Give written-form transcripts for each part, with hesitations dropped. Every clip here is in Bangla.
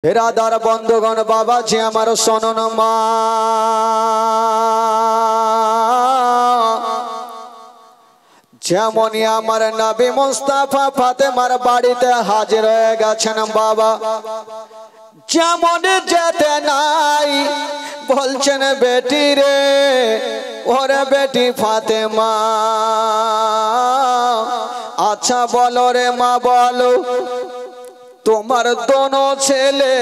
बिरादर बंधुगण बाबा जी आमार शोनुन मा जेमनी आमार नबी मुस्ताफा फातेमार बाड़ीते हाजिर हये गेछेन बाबा जेमन जेते नाई बोलछेन बेटी रे ओरे बेटी फातेमा अच्छा बोलो रे मा बोलो তোমার দোনো ছেলে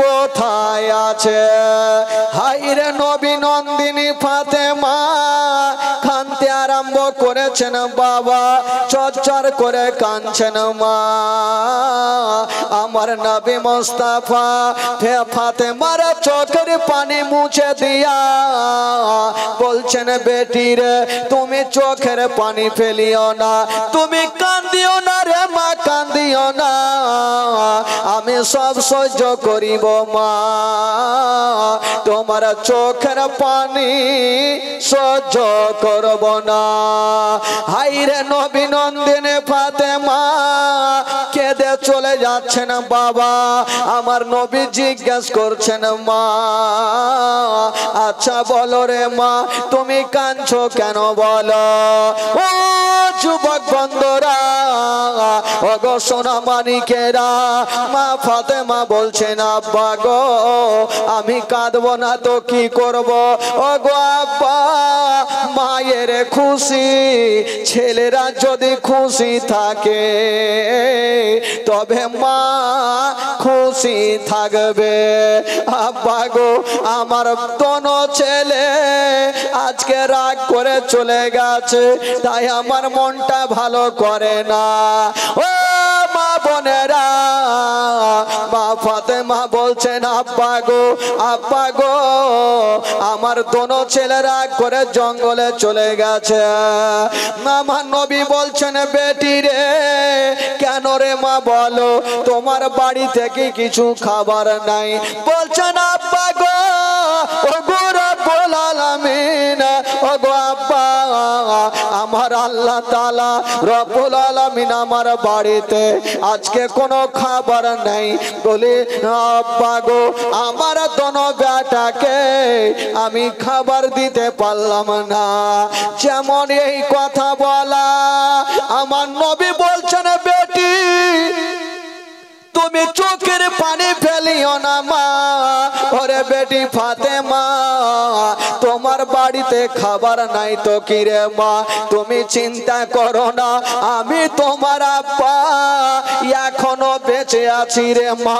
কোথায় আছে হায়রে নবী নন্দিনী ফাতেমা কাঁদতে আরম্ভ করেছেন বাবা চরচর করে কাঁদছেন মা আমার নবী মুস্তাফা ফাতেমার চোখের পানি মুছে দিয়া বলছেন বেটি রে তুমি চোখের পানি ফেলিও না তুমি কাঁদিও না রে মা কাঁদিও না আমি সব সহ্য করিব মা তোমার চোখের পানি সহ্য করব না হায়রে নবী নন্দিনী ফাতেমা কেঁদে চলে যাচ্ছেন বাবা আমার নবী জিজ্ঞেস করছেন মা আচ্ছা বলো রে মা তুমি কাঁদছো কেন বলো ও যুবক বন্ধুরা ও গো সোনা মানিকেরা মা ফাতেমা বলছেন আব্বা গো আমি কাঁদবো না তো কি করব ও গো আব্বা মায়ের খুশি ছেলেরা যদি খুশি থাকে তবে মা খুশি থাকবে আব্বা গো আমার দোনো ছেলে আজকে রাগ করে চলে গেছে তাই আমার মনটা ভালো করে না ও মা বোনেরা মা ফাতেমা বলছেন আব্বা গো আমার দোনো ছেলে রাগ করে জঙ্গলে চলে গেছে আমার নবী বলছেন বেটি রে কেন রে মা বলো তোমার বাড়ি থেকে কিছু খাবার নাই বলছেন আব্বা গো ও গো রব্বুল আলামিন ও গো আব্বা আমার আল্লাহ তাআলা রব্বুল আলামিন আমার বাড়িতে আজকে কোনো খাবার নাই বলে আব্বা গো আমার দোনো বেটাকে আমি খাবার দিতে পারলাম না যেমন এই কথা বলা আমার নবী বলছেন বেটি তুমি চোখের পানি ফেলিও না মা ওরে বেটি ফাতেমা তোমার বাড়িতে খাবার নাই তো কি রে মা তুমি চিন্তা করো না আমি তোমার আব্বা এখনো বেঁচে আছি রে মা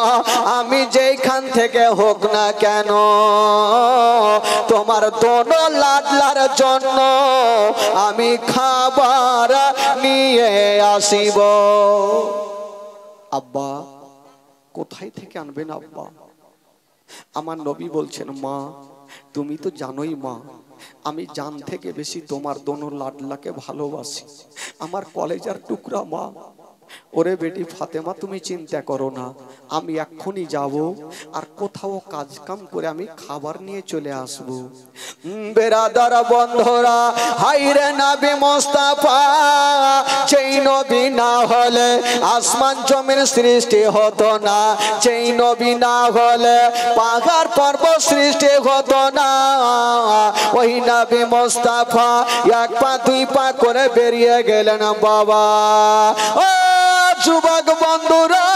আমি যেখান থেকে হোক না কেন তোমার দোনো লাডলার জন্য আমি খাবার নিয়ে আসিব আব্বা কোথায় থেকে আনবেন আব্বা আমার নবী বলছেন মা তুমি তো জানোই মা আমি জান থেকে বেশি তোমার দোনো লাডলাকে ভালোবাসি আমার কলেজার টুকরা মা ওরে বেটি ফাতেমা তুমি চিন্তা করো না আমি এক্ষুনি যাব আর কোথাও কাজ কাম করে আমি খাবার নিয়ে চলে আসব বেরাদার বন্ধুরা হায়রে নবী মুস্তাফা যেই নবী না হলে আসমান জমিন সৃষ্টি হতো না যেই নবী না হলে পাহাড় পর্বত সৃষ্টি হতো না ওই নবী মুস্তাফা এক পা দুই পা করে বেরিয়ে গেলেন বাবা ও যুবক বন্ধুরা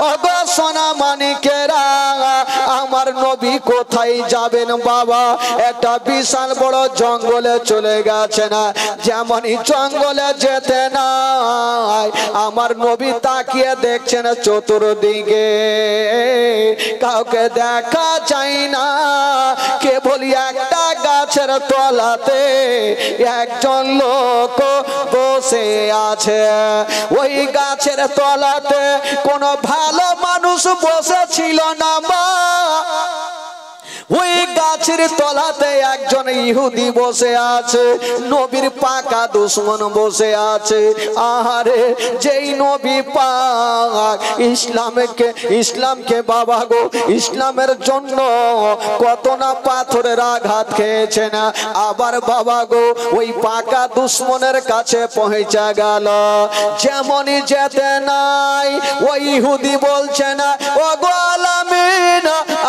ও গো সোনা মানিকেরা আমার নবী কোথায় যাবেন বাবা একটা বিশাল বড় জঙ্গলে চলে গেছেন যেমনই জঙ্গলে যেতে নাই আমার নবী তাকিয়ে দেখছেন চতুর্দিকে কাউকে দেখা যায় না কেবল একটা গাছের তলাতে একজন লোক বসে আছে ওই গাছের তলাতে কোনো ভালো মানুষ বসেছিল না মা ওই গাছ গাছের তলাতে একজন ইহুদি বসে আছে, নবীর পাকা দুশমন বসে আছে। আহারে যেই নবী পাক ইসলামকে বাবা গো, ইসলামের জন্য কত না পাথরের আঘাত খেয়েছে না, আবার বাবা গো ওই পাকা দুশমনের কাছে পৌঁছে গেল। যেমনই যেতে নাই ওই ইহুদি বলছে না, ও গো আলামিন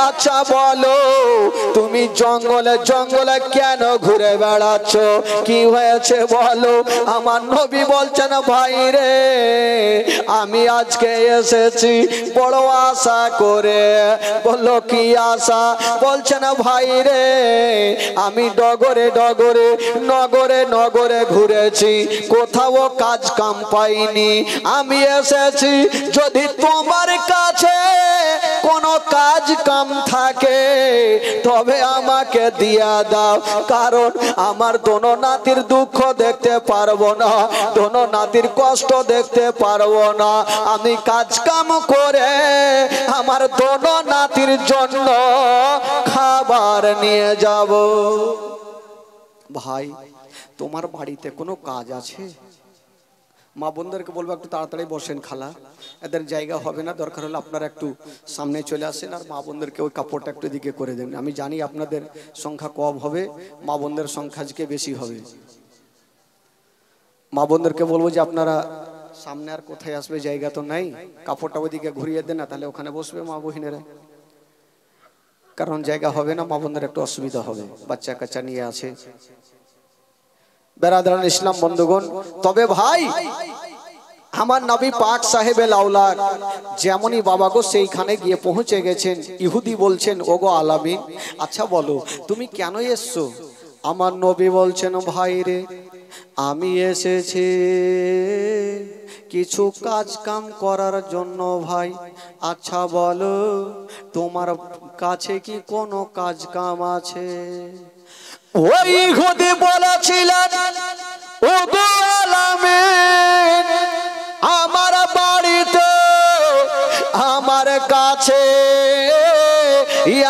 আচ্ছা বলো তুমি জঙ্গলে জঙ্গলে কেন ঘুরে বেড়াচ্ছ, কি হয়েছে বলো। আমার নবী বলছেন ভাই রে আমি আজকে এসেছি বড় আশা করে। বললো কি আশা? বলছেন ভাই রে আমি ডগরে ডগরে নগরে নগরে ঘুরেছি, কোথাও কাজ কাম পাইনি, আমি এসেছি যদি তোমার কাছে কোনো কাজ কাম থাকে তবে আমাকে দিয়া দাও, কারণ আমার দোনো নাতির দুঃখ দেখতে পারবো না, দোনো নাতির কষ্ট দেখতে পারবো না, আমি কাজ কাম করে আমার দোনো নাতির জন্য খাবার নিয়ে যাব। ভাই তোমার বাড়িতে কোনো কাজ আছে? মা বোনদেরকে বলবো একটু তাড়াতাড়ি বসেন, খালা এদের জায়গা হবে না, দরকার হলে আপনারা একটু সামনে চলে আসেন আর মা বোনদেরকে ওই কাপড়টা একটু দিকে করে দেন। আমি জানি আপনাদের সংখ্যা কম হবে, মা বোনদের সংখ্যা আজকে বেশি হবে। মা বোনদেরকে বলবো যে আপনারা সামনে আর কোথায় আসবে, জায়গা তো নাই, কাপড়টা ওইদিকে ঘুরিয়ে দেন না, তাহলে ওখানে বসবে মা বহিনেরা, কারণ জায়গা হবে না, মা বোনদের একটু অসুবিধা হবে, বাচ্চা কাচ্চা নিয়ে আছে। বেরাদারান ইসলাম বন্ধুগণ, তবে ভাই আমার নবী পাক সাহেবের আওলাদ যেমনই বাবা গো সেইখানে গিয়ে পৌঁছে গেছেন। ইহুদি বলছেন ওগো আলামিন আচ্ছা বলো তুমি কেন এসছো? আমার নবী বলছেন ভাই রে আমি এসেছি কিছু কাজ কাম করার জন্য ভাই। আচ্ছা বলো তোমার কাছে কি কোনো কাজ কাম আছে? ওই ইহুদি বলেছিলেন ওগো আলামিন আমার বাড়িতে আমার কাছে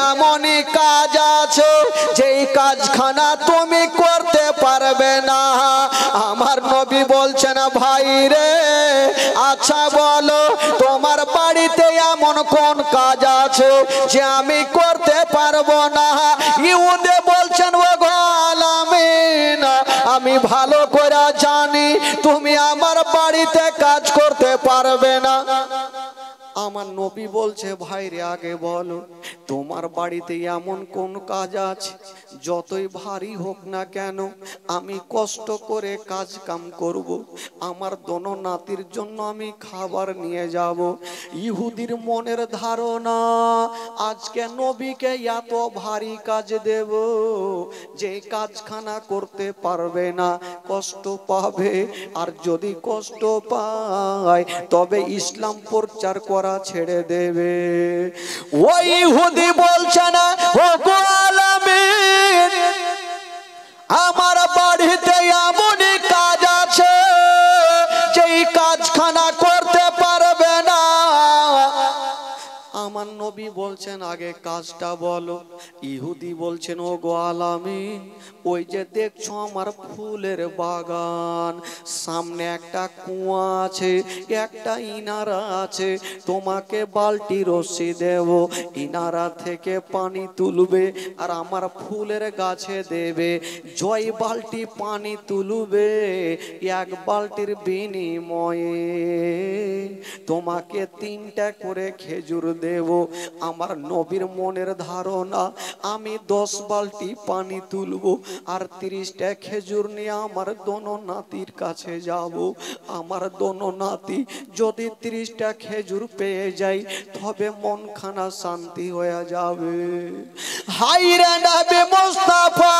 এমনই কাজ আছে যেই কাজখানা তুমি করতে পারবে না। আমার নবী বলছেন ভাই রে আচ্ছা বলো তোমার বাড়িতে এমন কোন কাজ আছে যে আমি করতে পারবো না? ইহুদি বলছেন ওগো আলামিন আমি ভালো করে জানি তুমি আমার বাড়িতে কাজ করতে পারবে না। আমার নবী বলছে ভাই রে আগে বলো তোমার বাড়িতে এমন কোন কাজ আছে যতই ভারী হোক না কেন আমি কষ্ট করে কাজ কাম করব, আমার দোনো নাতির জন্য আমি খাবার নিয়ে যাব। ইহুদির মনের ধারণা আজকে নবীকে এত ভারী কাজ দেব যে কাজখানা করতে পারবে না, কষ্ট পাবে, আর যদি কষ্ট পায় তবে ইসলাম প্রচার করা ছেড়ে দেবে। ওই ইহুদি বলছে না ওগো আলামিন আমার বাড়িতে এমনই কাজ আছে যেই কাজখানা করতে পারবে না। আমার নবী বলছেন আগে কাজটা বলো। ইহুদি বলছেন ওগো আলামিন ওই যে দেখছো আমার ফুলের বাগান, সামনে একটা কুয়া আছে, একটা ইনারা আছে, তোমাকে বালতি রশি দেব, ইনারা থেকে পানি তুলবে আর আমার ফুলের গাছে দেবে, জয় বালতি পানি তুলবে এক বালতির বিনিময়ে তোমাকে 3টা করে খেজুর দেব। আমার নবীর মনের ধারণা আমি 10 বালতি পানি তুলবো আর 30টা খেজুর নিয়ে আমার দোনো নাতির কাছে যাব। আমার দোনো নাতি যদি 30টা খেজুর পেয়ে যায় তবে মনখানা শান্তি হয়ে যাবে। হায়রে নবী মুস্তাফা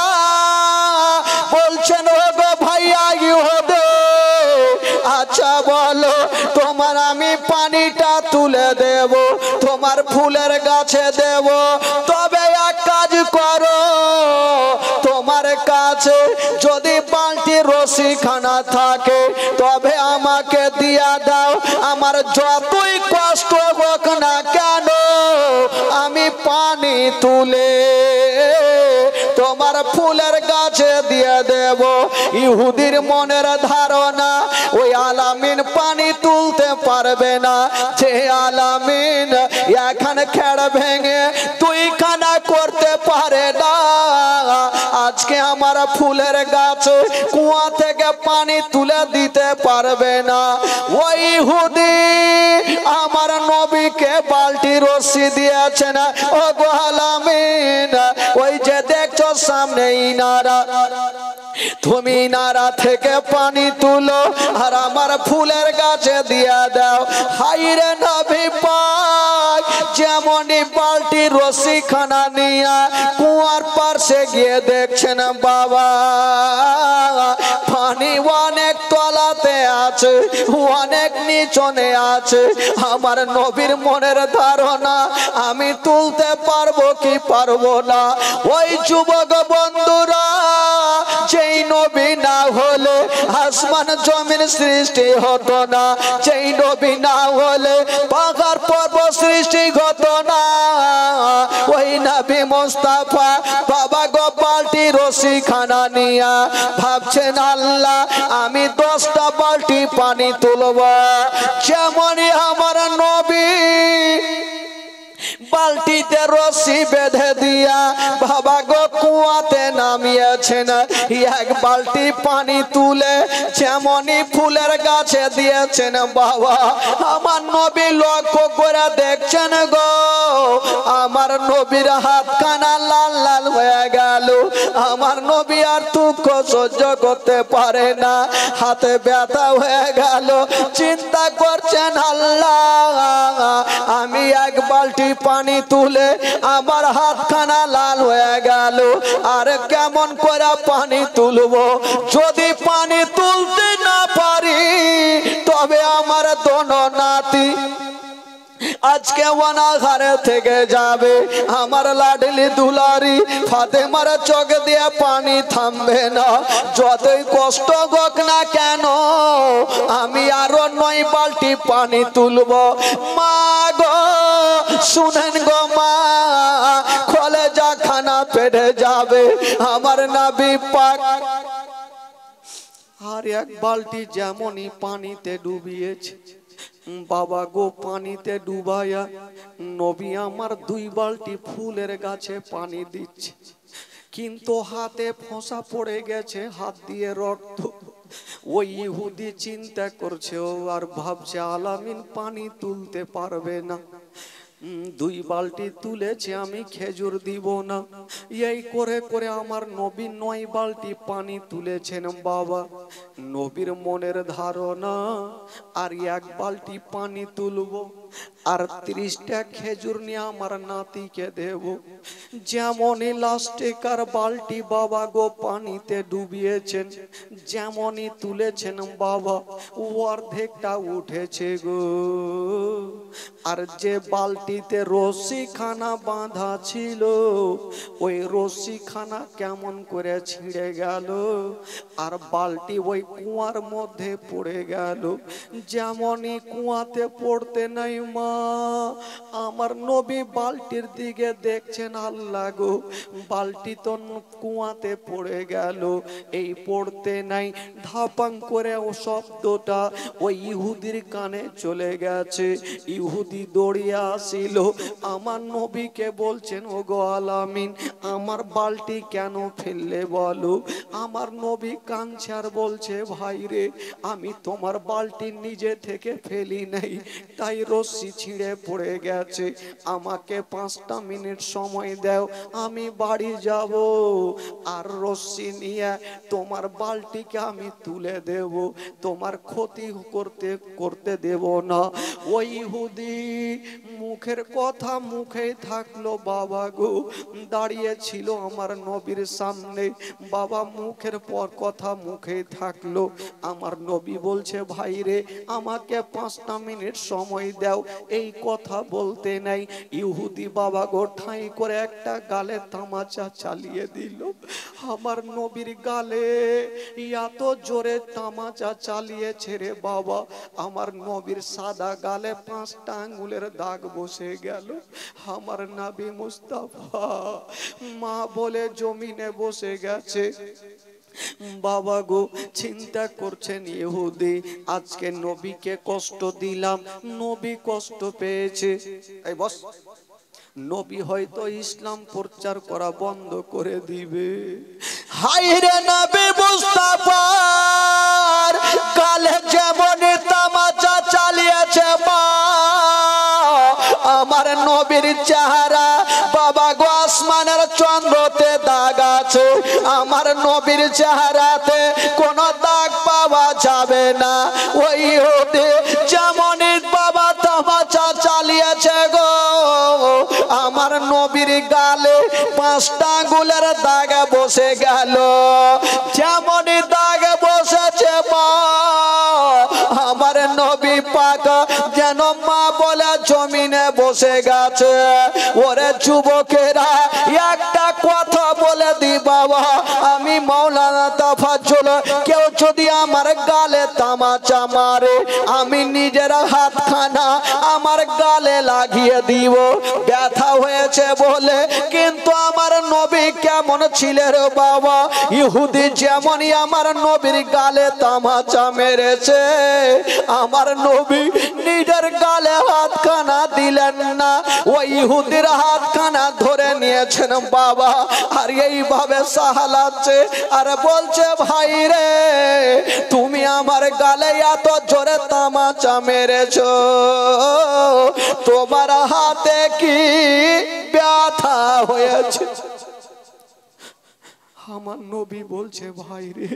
বলছেন ওগো ভাইয়া ইহুদি আচ্ছা বলো তোমার আমি পানিটা তুলে দেব, তোমার ফুলের গাছে দেব, তবে এক কাজ করো তোমার কাছে যদি বালতি রশি খানা থাকে তবে আমাকে দিয়া দাও, আমার যতই কষ্ট হোক না কেন আমি পানি তুলে গাছে দিয়ে দেব। ইহুদির মনের ধারণা ওই আলামিন পানি তুলতে পারবে না। যে আলামিন এখানে খেড় ভেঙে দুইখানা করতে পারে না, আজকে আমার ফুলের গাছ কুয়া থেকে পানি তুলে দিতে পারবে না। ওই ইহুদি আমার নবীকে বালতি রশি দিয়েছে না। ও গো আলামিন, ওই যে দেখছো সামনে ইনারা, তুমি ইনারা থেকে পানি তুলো আর আমার ফুলের গাছে দিয়ে দাও। হাইরে নবী পাক যেমনই বালতি রশি খানা নিয়ে কুয়ার পাশে গিয়ে দেখছেন বাবা পানি অনেক তলাতে আছে, অনেক নিচনে আছে। আমার নবীর মনের ধারণা আমি তুলতে পারবো কি পারবো না। ওই যুবক বন্ধুরা, যেই নবী না হলে আসমান জমিন সৃষ্টি হতো না, যেই নবী না হলে পাহাড় পর্বত সৃষ্টি হতো না। ওই নবী মুস্তাফা বাবা গো বালতি রশি খানা নিয়া ভাবছেন আল্লাহ আমি 10টা বালতি পানি তুলব। যেমনই আমার নবী বালতিতে রশি বেঁধে দিয়া বাবা গো কুয়াতে নামিয়েছেন, এক বালতি পানি তুলে যেমনই ফুলের গাছে দিয়েছেন বাবা আমার নবী লক্ষ্য করে দেখছেন গো আমার নবীর হাত কানা লাল লাল হয়ে গেল। আমার নবী আর দুঃখ সহ্য করতে পারে না, হাতে ব্যথা হয়ে গেল। চিন্তা করছেন আল্লাহ আমি এক বালতি পানি তুলে আমার হাতখানা লাল হয়ে গেল, আর কেমন করে পানি তুলবো? যদি পানি তুলতে না পারি তবে আমার দোনো নাতি আজকে অনাহারে থেকে যাবে। আমার লাডলি দুলারি ফাতেমার চোখ দিয়ে পানি থামবে না। যতই কষ্ট হোক না কেন আমি আরো 9 বালতি পানি তুলব। মা গো শুনেন গো মা, কলেজা খানা পেটে যাবে আমার নবী পাক। আর এক বালতি যেমনই পানিতে ডুবিয়েছে বাবা গো পানিতে ডুবাইয়া নবী আমার 2 বালতি ফুলের গাছে পানি দিচ্ছে, কিন্তু হাতে ফোঁসা পড়ে গেছে, হাত দিয়ে রক্ত। ওই ইহুদি চিন্তা করছে ও আর ভাবছে আলামিন পানি তুলতে পারবে না, 2 বালতি তুলেছে আমি খেজুর দিব না। এই করে করে আমার নবী 9 বালতি পানি তুলেছেন বাবা। নবীর মনের ধারণা আর 1 বালতি পানি তুলবো আর 30টা খেজুর নিয়ে আমার নাতিকে দেব। যেমনই লাস্টে কার বালতি বাবা গো পানিতে ডুবিয়েছেন, যেমনই তুলেছেন বাবা অর্ধেকটা উঠেছে গো। আর যে বালতিতে রশি খানা বাঁধা ছিল ওই রশি খানা কেমন করে ছিঁড়ে গেল আর বালতি ওই কুয়ার মধ্যে পড়ে গেল। যেমনই কুয়াতে পড়তে নাই মা আমার নবী বালতির দিকে দেখছেন, আল্লাহ গো বালতি তো কুয়াতে পড়ে গেল। এই পড়তে নাই ধাপাং করে ও শব্দটা ওই ইহুদির কানে চলে গেছে। ইহুদি দৌড়িয়ে আসিল আমার নবীকে বলছেন ও গো আলামিন আমার বালতি কেন ফেললে বলো। আমার নবী কাঁদছে আর বলছে ভাই রে আমি তোমার বালতি নিজে থেকে ফেলি নাই, তাই রশি ছিঁড়ে পড়ে গেছে। আমাকে 5টা মিনিট সময় দাও, আমি বাড়ি যাব আর রশি নিয়ে তোমার বালতিকে আমি তুলে দেব, তোমার ক্ষতি করতে দেব না। ওই ইহুদি মুখের কথা মুখেই থাকলো বাবা গো, দাঁড়িয়ে ছিল আমার নবীর সামনে বাবা, মুখের পর কথা মুখেই থাকলো। আমার নবী বলছে ভাই রে আমাকে 5টা মিনিট সময় দাও, এই কথা বলতে নাই ইহুদি বাবা গো ঠাই করে একটা গালে তামাচা চালিয়ে দিল। আমার নবীর গালে এত জোরে তামাচা চালিয়েছে রে বাবা, আমার নবীর সাদা গালে 5টা আঙ্গুলের দাগ বসে গেল। আমার নবী মুস্তাফা মা বলে জমিনে বসে গেছে। বাবা গো চিন্তা করছেন ইহুদি আজকে নবীকে কষ্ট দিলাম, নবী কষ্ট পেয়েছে। এই বস, নবী হয়তো ইসলাম প্রচার করা বন্ধ করে দিবে। হায়রে নবী মুস্তাফার কালে যেমন তামাচা চালিয়েছে মা, আমার নবীর চেহারা বাবা গো আসমানের চন্দ্রতে দাগ আছে, আমার নবীর চেহারাতে কোনো দাগ পাওয়া যাবে না। ওই ইহুদি যেমন বাবা তামাচা চালিয়েছে গো, আমার নবীর গালে 5টা আঙ্গুলের দাগ বসে গেল। যেমন দাগ বসেছে মা, আমার নবী পাক যেন মা বলে জমিনে বসে গেছে। ওরে যুবকেরা একটা কথা বলে দি বাবা, আমি মাওলানা তাফাজ্জল, কেউ যদি আমার গালে তামাচা মারে আমি নিজের হাতখানা আমার গালে লাগিয়ে দিব, ব্যথা হয়েছে বলে। কিন্তু আমার নবী কেমন ছিলেন বাবা, ইহুদি যেমনই আমার নবীর গালে তামাচা মেরেছে, আমার নবী নিজের গালে হাতখানা দিলেন না, ওই ইহুদির হাতখানা ধরে নিয়েছেন বাবা। আর এইভাবে সাহালাচ্ছে আর বলছে ভাই রে তুমি আমার গালে এত জোরে তামাচা মেরেছো, তোমার হাতে কি ব্যথা হয়েছে? আমার নবী বলছে ভাই রে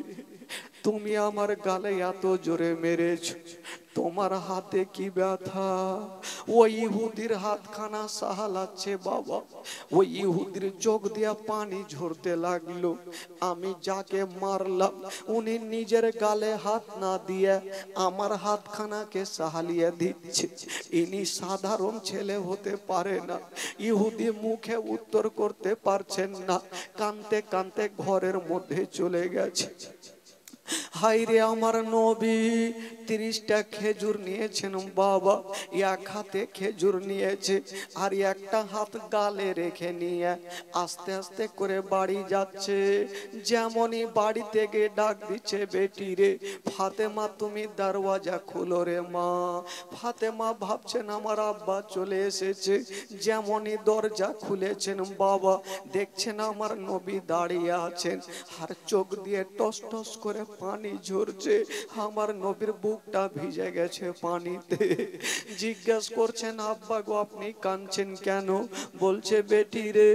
তুমি আমার গালে এত জোরে মেরেছো, তোমার হাতে কি ব্যথা? ওই ইহুদির হাতখানা সাহালাচ্ছে বাবা। ওই ইহুদির চোখ দিয়া পানি ঝরতে লাগলো। আমি যাকে মারলাম উনি নিজের গালে হাত না দিয়ে আমার হাতখানাকে সাহালিয়ে দিচ্ছে। ইনি সাধারণ ছেলে হতে পারে না। ইহুদি মুখে উত্তর করতে পারছেন না, কাঁদতে কাঁদতে ঘরের মধ্যে চলে গেছে। হায়রে আমার নবী 30টা খেজুর নিয়েছেন বাবা, এক হাতে খেজুর নিয়েছে আর একটা হাত গালে রেখে নিয়ে আস্তে আস্তে করে বাড়ি যাচ্ছে। যেমনই বাড়ি থেকে ডাক দিচ্ছে বেটি রে ফাতেমা তুমি দরওয়াজা খুলো রে মা। ফাতেমা ভাবছেন আমার আব্বা চলে এসেছে। যেমনই দরজা খুলেছেন বাবা দেখছেন আমার নবী দাঁড়িয়ে আছেন আর চোখ দিয়ে টস টস করে পানি ঝরছে। আমার নবীর বুকটা ভিজে গেছে পানিতে। জিজ্ঞেস করছেন আব্বা গো আপনি কাঁদছেন কেন? বলছে বেটি রে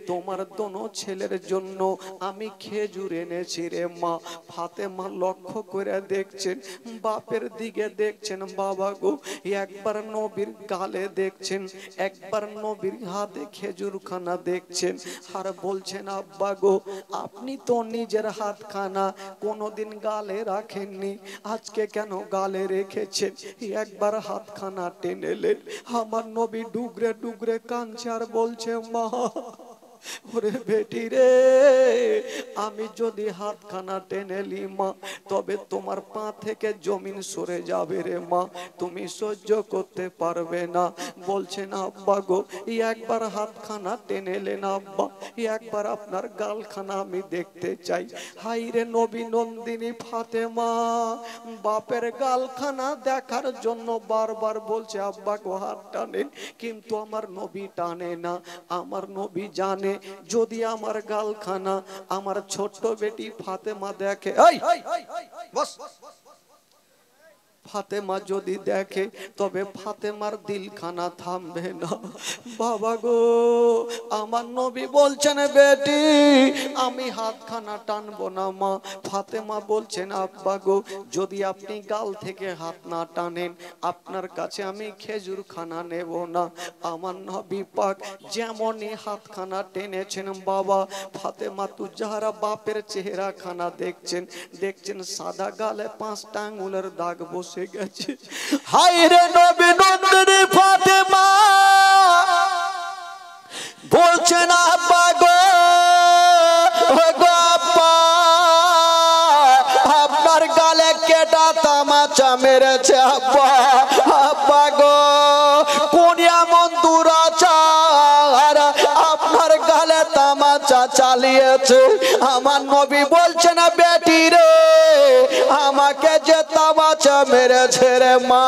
তোমার দোনো ছেলের জন্য আমি খেজুর এনেছি রে মা। ফাতেমা লক্ষ্য করে দেখছেন, বাপের দিকে দেখছেন বাবা গো, একবার নবীর গালে দেখছেন, একবার নবীর হাতে খেজুরখানা দেখছেন আর বলছেন আব্বা গো আপনি তো নিজের হাতখানা কোনোদিন গালে রাখেননি, আজকে কেন গালে রেখেছেন? একবার হাতখানা টেনেলেন। আমার নবী ডুগরে ডুগরে কাঁদছে আর বলছে মা ওরে বেটি রে আমি যদি হাতখানা টেনেলি মা তবে তোমার পা থেকে জমিন সরে যাবে রে মা, তুমি সহ্য করতে পারবে না। বলছেন আব্বা গো একবার হাতখানা টেনেলেন আব্বা, একবার আপনার গালখানা আমি দেখতে চাই। হাইরে নবী নন্দিনী ফাতেমা বাপের গালখানা দেখার জন্য বারবার বলছে আব্বা গো হাত টানেন, কিন্তু আমার নবী টানে না। আমার নবী জানে যদি আমার গালখানা আমার ছোট্ট বেটি ফাতেমা দেখে, ফাতেমা যদি দেখে তবে ফাতেমার দিলখানা থামবে না। বাবা গো আমার নবী বলছেন বেটি আমি হাতখানা টানবো না মা। ফাতেমা বলছেন আব্বা গো যদি আপনি গাল থেকে হাত না টানেন আপনার কাছে আমি খেজুর খানা নেব না। আমার নবী পাক যেমনই হাতখানা টেনেছেন বাবা, ফাতেমা তুজাহারা বাপের চেহারা খানা দেখছেন, দেখছেন সাদা গালে 5টা আঙ্গুলের দাগ বসে গেছে। হায়রে নবী নন্দিনী ফাতেমা বলছেন আব্বা গো আব্বা আপনার গালে কেটা তামাচা মেরেছে আব্বা। আব্বা গো কোন চালিয়েছে। আমার নবী বলছে না বেটি রে আমাকে যে তামাচা মেরেছে রে মা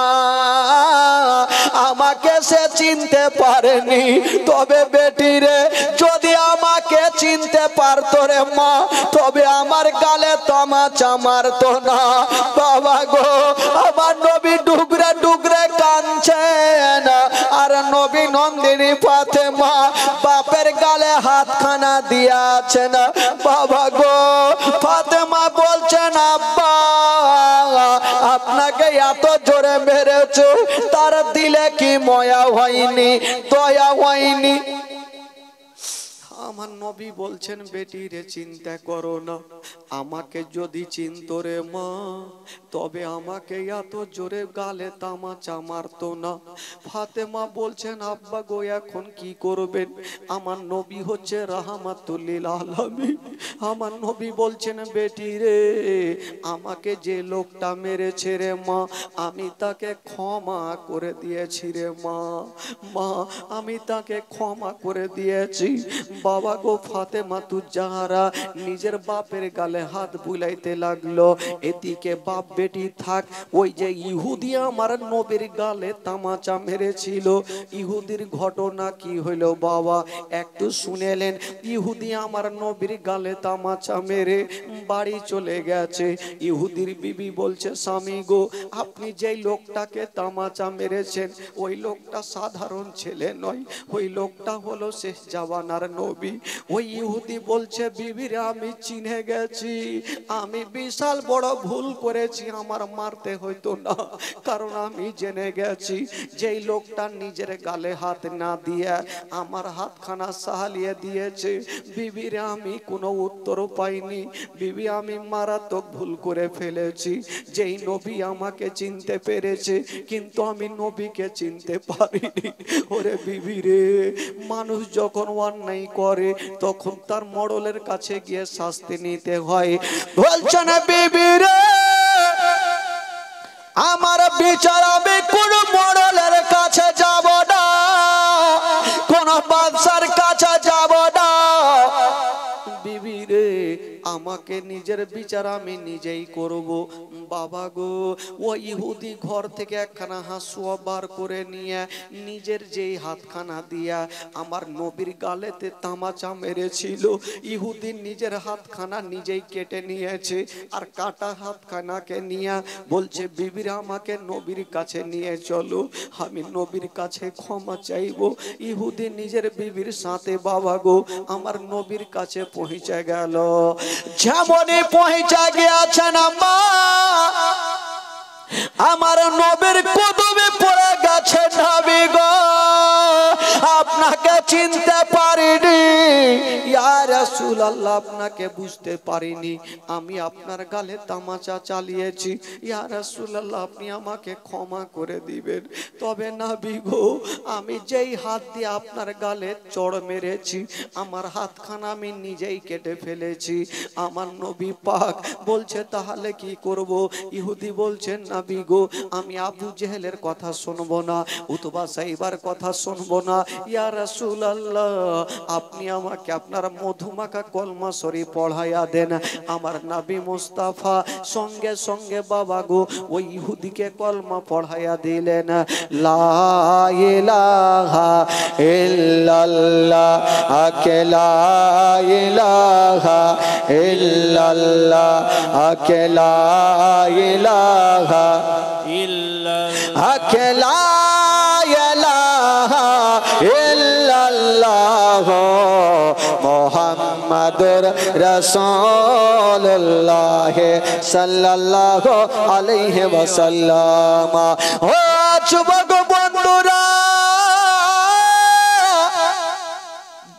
আমাকে সে চিনতে পারেনি, তবে বেটি রে যদি আমাকে চিনতে পারতো রে মা তবে আমার গালে তামাচা মারতো না। বাবা গো আমার নবী ডুগরে ডুগরে কাঁদছেন আর নবী নন্দিনী ফাতেমা বাপের গালে হাতখানা দিয়েছেন। বাবা গো ফাতেমা বলছেন আব্বা আপনাকে এত জোরে মেরেছে তার দিলে কি মায়া হয়নি, দয়া হয়নি? আমার নবী বলছেন বেটি রে চিন্তা করো না, আমাকে যদি চিনতো রে মা তবে আমাকে এত জোরে গালে তামাচা মারতো না। ফাতেমা বলছেন আব্বা গো এখন কি করবেন? আমার নবী হচ্ছে রাহমাতুল লিল আলামিন। আমার নবী বলছেন বেটি রে আমাকে যে লোকটা মেরেছে রে মা আমি তাকে ক্ষমা করে দিয়েছি রে মা, মা আমি তাকে ক্ষমা করে দিয়েছি। বাবা গো ফাতেমা তুজাহারা নিজের বাপের গালে হাত বুলাইতে লাগলো। এদিকে বাপ বেটি থাক, ওই যে ইহুদি আমার নবীর গালে তামাচা মেরেছিল ইহুদির ঘটনা কি হইল বাবা একটু শুনেলেন। ইহুদি আমার নবীর গালে তামাচা মেরে বাড়ি চলে গেছে। ইহুদির বিবি বলছে স্বামী গো আপনি যেই লোকটাকে তামাচা মেরেছেন ওই লোকটা সাধারণ ছেলে নয়, ওই লোকটা হলো শেষ জামানার নবী। ওই ইহুদি বলছে বিবিরে আমি চিনে গেছি, আমি বিশাল বড় ভুল করেছি, আমার মারতে হইতো না, কারণ আমি জেনে গেছি যেই লোকটা নিজের গালে হাত না দিয়ে আমার হাতখানা সাহালিয়ে দিয়েছে বিবিরে আমি কোনো উত্তরও পাইনি। বিবি আমি মারাত্মক ভুল করে ফেলেছি। যেই নবী আমাকে চিনতে পেরেছে কিন্তু আমি নবীকে চিনতে পারিনি। ওরে বিবি রে মানুষ যখন অন্যায় করে তখন তার মডলের কাছে গিয়ে শাস্তি নিতে হয়। বলছে না বিবি রে আমার বিচার আমি কোন মডলের কাছে যাব না, কোন বাদশার কাছে যাব না। বিবি রে আমাকে নিজের বিচার আমি নিজেই করব। বাবা গো ও ইহুদি ঘর থেকে একখানা হাসুয়া বার করে নিয়ে নিজের যেই হাতখানা দিয়া আমার নবীর গালেতে তামাচা মেরেছিল ইহুদি নিজের হাতখানা নিজেই কেটে নিয়েছে আর কাটা হাতখানাকে নিয়ে বলছে বিবিরা আমাকে নবীর কাছে নিয়ে চলো, আমি নবীর কাছে ক্ষমা চাইবো। ইহুদি নিজের বিবির সাথে বাবা গো আমার নবীর কাছে পৌঁছে গেল। যেমনই পৌঁছে গিয়েছেন আম্মা আমার নবীর কদমে পড়ে গেছে নবী গো আপনাকে চিনতে পারিনি ইয়া রাসূলুল্লাহ, আপনাকে বুঝতে পারিনি, আমি আপনার গালে তামাচা চালিয়েছি ইয়া রাসূলুল্লাহ, আপনি আমাকে ক্ষমা করে দিবেন। তবে নবী গো আমি যেই হাত দিয়ে আপনার গালে চড় মেরেছি আমার হাতখানা আমি নিজেই কেটে ফেলেছি। আমার নবী পাক বলছে তাহলে কি করব? ইহুদি বলছেন নবী গো আমি আবু জেহেলের কথা শুনবো না, উতবা সাইবার কথা শুনবো না, ইয়া রাসূলুল্লাহ আপনি আমাকে আপনার মধুমাখা কলমা শরীফ পড়াইয়া দেন। আমার নবী মুস্তাফা সঙ্গে সঙ্গে বাবা গো ওই ইহুদিকে কলমা পড়াইয়া দিলেন। লা ইলাহা ইল্লাল্লাহ লা ইলাহা ইল্লাল্লাহ লা ইলাহা ইল্লাল্লাহ ইল্লাল্লাহ মুহাম্মাদুর রাসূলুল্লাহ সাল্লাল্লাহু আলাইহি ওয়াসাল্লাম। ও যুবক বন্ধুরা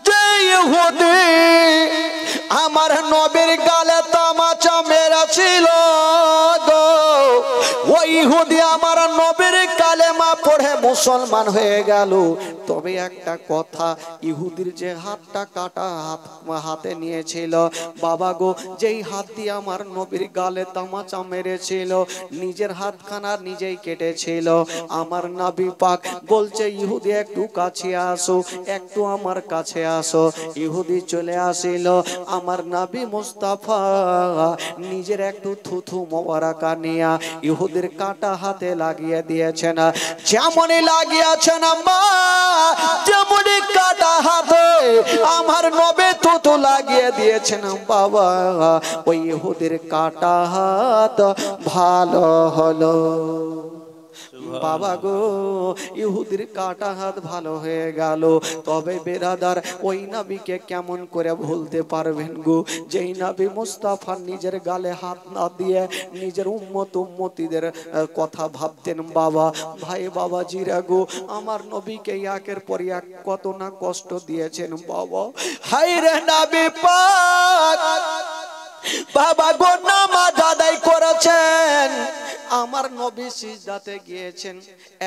যে ইহুদি আমার নবীর গালে তামাচা মেরেছিল গো ওই ইহুদি আমার নবীর কালেমা পড়ে মুসলমান হয়ে গেল। তবে একটা কথা, ইহুদির যে হাতটা কাটা হাতে নিয়েছিল বাবা গো, যেই হাত দিয়ে আমার নবীর গালে তামাচা মেরেছিল, নিজের হাতখানা নিজেই কেটেছিল। আমার নবী পাক বলছে, ইহুদি একটু কাছে আসো, একটু আমার কাছে আসো। ইহুদি চলে আসিল, আমার নবী মুস্তাফা নিজের একটু থুথু মোবারকা নিয়া ইহুদির কাটা হাতে লাগিয়ে দিয়েছেন। যেমনই লাগিয়েছেন মা, যেমনই কাটা হাতে আমার নবী থুথু লাগিয়ে দিয়েছেন বাবা, ওই ইহুদির কাটা হাত ভালো হলো। বাবা গো, ইহুদির কাটা হাত ভালো হয়ে গেল। তবে বেরাদার, ওই নবীকে কেমন করে ভুলতে পারবেন গো, যেই নবী মুস্তাফা নিজের গালে হাত না দিয়ে নিজের উম্মতিদের কথা ভাবতেন। বাবা ভাই বাবা জিরা গো, আমার নবীকে একের পর এক কত না কষ্ট দিয়েছেন বাবা। হায় রে নবী পাক বাবা গো, নামাজ আদায় করেছেন, আমার নবী সিজদাতে গিয়েছেন।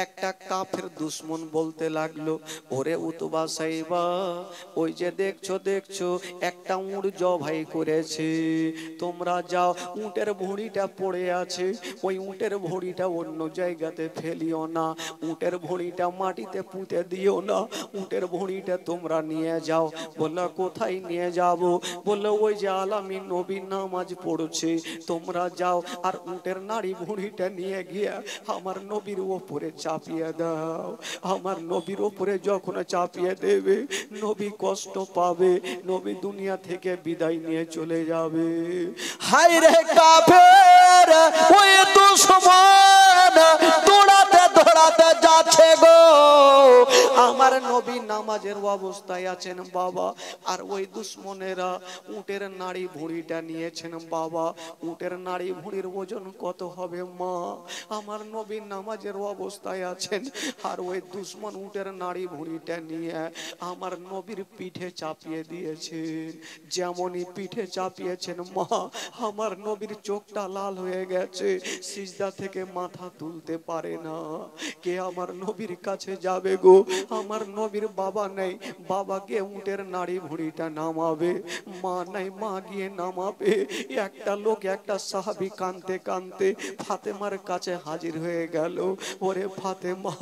একটা কাফের দুশমন বলতে লাগলো, ওরে উতবা সাইবা, ওই যে দেখছো একটা উট জবাই করেছে, তোমরা যাও, উটের ভুঁড়িটা পড়ে আছে, ওই উটের ভুঁড়িটা অন্য জায়গাতে ফেলিও না, উটের ভুঁড়িটা মাটিতে পুঁতে দিও না, উটের ভুঁড়িটা তোমরা নিয়ে যাও। বললো কোথায় নিয়ে যাব? বললো ওই যে আলামী নবী নামাজ পড়ছে, তোমরা যাও আর উটের নাড়ি ভুঁড়িটা নিয়ে গিয়া আমার নবীর ওপরে চাপিয়ে দাও। আমার নবীর ওপরে যখন চাপিয়ে দেবে, নবী কষ্ট পাবে, নবী দুনিয়া থেকে বিদায় নিয়ে চলে যাবে। হায় রে কাফের, ওই দুশমন দৌড়াতে যাচ্ছে গো, আমার নবী নামাজের অবস্থায় আছেন বাবা, আর ওই দুশমনেরা উটের নাড়ি ভুঁড়িটা নিয়েছেন বাবা। উটের নাড়ি ভুঁড়ির ওজন কত হবে মা? আমার নবী নামাজের অবস্থায় আছেন, আর ওই দুশমন উটের নাড়ি ভুঁড়িটা নিয়ে আমার নবীর পিঠে চাপিয়ে দিয়েছেন। যেমনই পিঠে চাপিয়েছেন মা, আমার নবীর চোখটা লাল হয়ে গেছে, সিজদা থেকে মাথা তুলতে পারে না। কে আমার নবীর কাছে যাবে গো? আমার নবীর বাবা নেই, বাবা গিয়ে উটের নাড়ি ভুঁড়িটা নামাবে, মা নাই, মা গিয়ে নামাবে। একটা লোক, একটা সাহাবী কাঁদতে কাঁদতে ফাতেমার কাছে হাজির হয়ে গেল। ওরে ফাতেমা,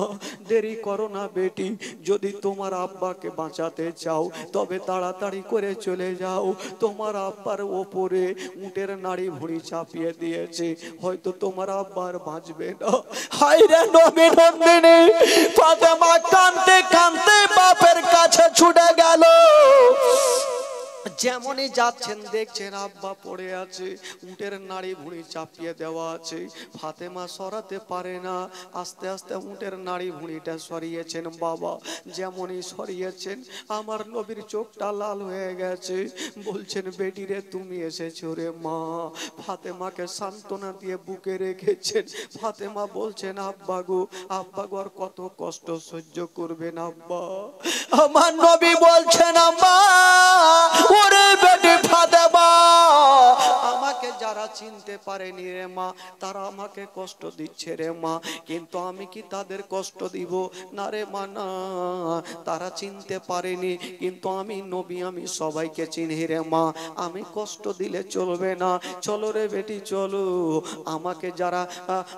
দেরি করো না বেটি, যদি তোমার আব্বাকে বাঁচাতে চাও তবে তাড়াতাড়ি করে চলে যাও, তোমার আব্বার ওপরে উটের নাড়ি ভুঁড়ি চাপিয়ে দিয়েছে, হয়তো তোমার আব্বার বাঁচবে না। হায় রে নবী নন্দিনী, ফাতেমা কাঁদতে কাঁদতে বাপের কাছে ছুটে গেল। যেমনই যাচ্ছেন দেখছেন আব্বা পড়ে আছে, উটের নাড়ি ভুঁড়ি চাপিয়ে দেওয়া আছে, ফাতেমা সরাতে পারে না, আস্তে আস্তে উটের নাড়ি ভুঁড়িটা সরিয়েছেন বাবা। যেমনই সরিয়েছেন আমার নবীর চোখটা লাল হয়ে গেছে, বলছেন বেটি রে তুমি এসেছো রে মা। ফাতেমাকে সান্ত্বনা দিয়ে বুকে রেখেছেন। ফাতেমা বলছেন আব্বা গো আর কত কষ্ট সহ্য করবেন আব্বা? আমার নবী বলছেন আম্মা, ওরে বেটি ফাতেমা, আমাকে যারা চিনতে পারেনি রে মা, তারা আমাকে কষ্ট দিচ্ছে রে মা, কিন্তু আমি কি তাদের কষ্ট দিব? না রে মা না, তারা চিনতে পারেনি, কিন্তু আমি নবী, আমি সবাইকে চিনি রে মা, আমি কষ্ট দিলে চলবে না। চলো রে বেটি চলো, আমাকে যারা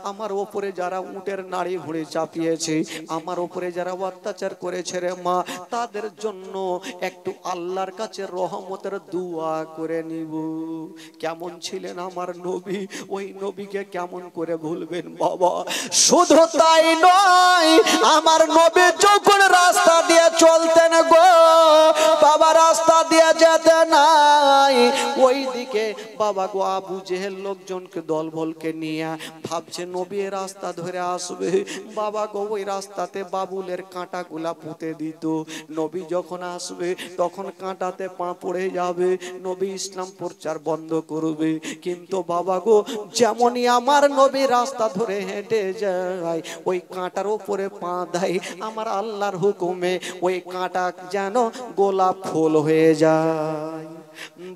আমার ওপরে যারা উটের নাড়ি ভুঁড়ি চাপিয়েছে, আমার ওপরে যারা অত্যাচার করেছে রে মা, তাদের জন্য একটু আল্লাহর কাছে রহমতের দোয়া করে নিব। কেমন ছিলেন আমার নবী, ওই নবীকে কেমন করে ভুলবেন বাবা? শুধু তাই নয়, আমার নবী যখন রাস্তা দিয়ে চলতেন গো বাবা, রাস্তা দিয়ে যেতে নাই, ওই দিকে বাবা গো আবু জেহেল লোকজনকে দলবলকে নিয়ে ভাবছে নবী রাস্তা ধরে আসবে, বাবা গো ওই রাস্তাতে বাবুলের কাঁটাগুলা পুঁতে দিত, নবী যখন আসবে তখন কাঁটাতে পা পড়ে যাবে, নবী ইসলাম প্রচার বন্ধ করবে। কিন্তু বাবা গো যেমনই আমার নবী রাস্তা ধরে হেঁটে যায়, ওই কাঁটার উপরে পা দেয়, আমার আল্লাহর হুকুমে ওই কাঁটা যেন গোলাপ ফুল হয়ে যায়।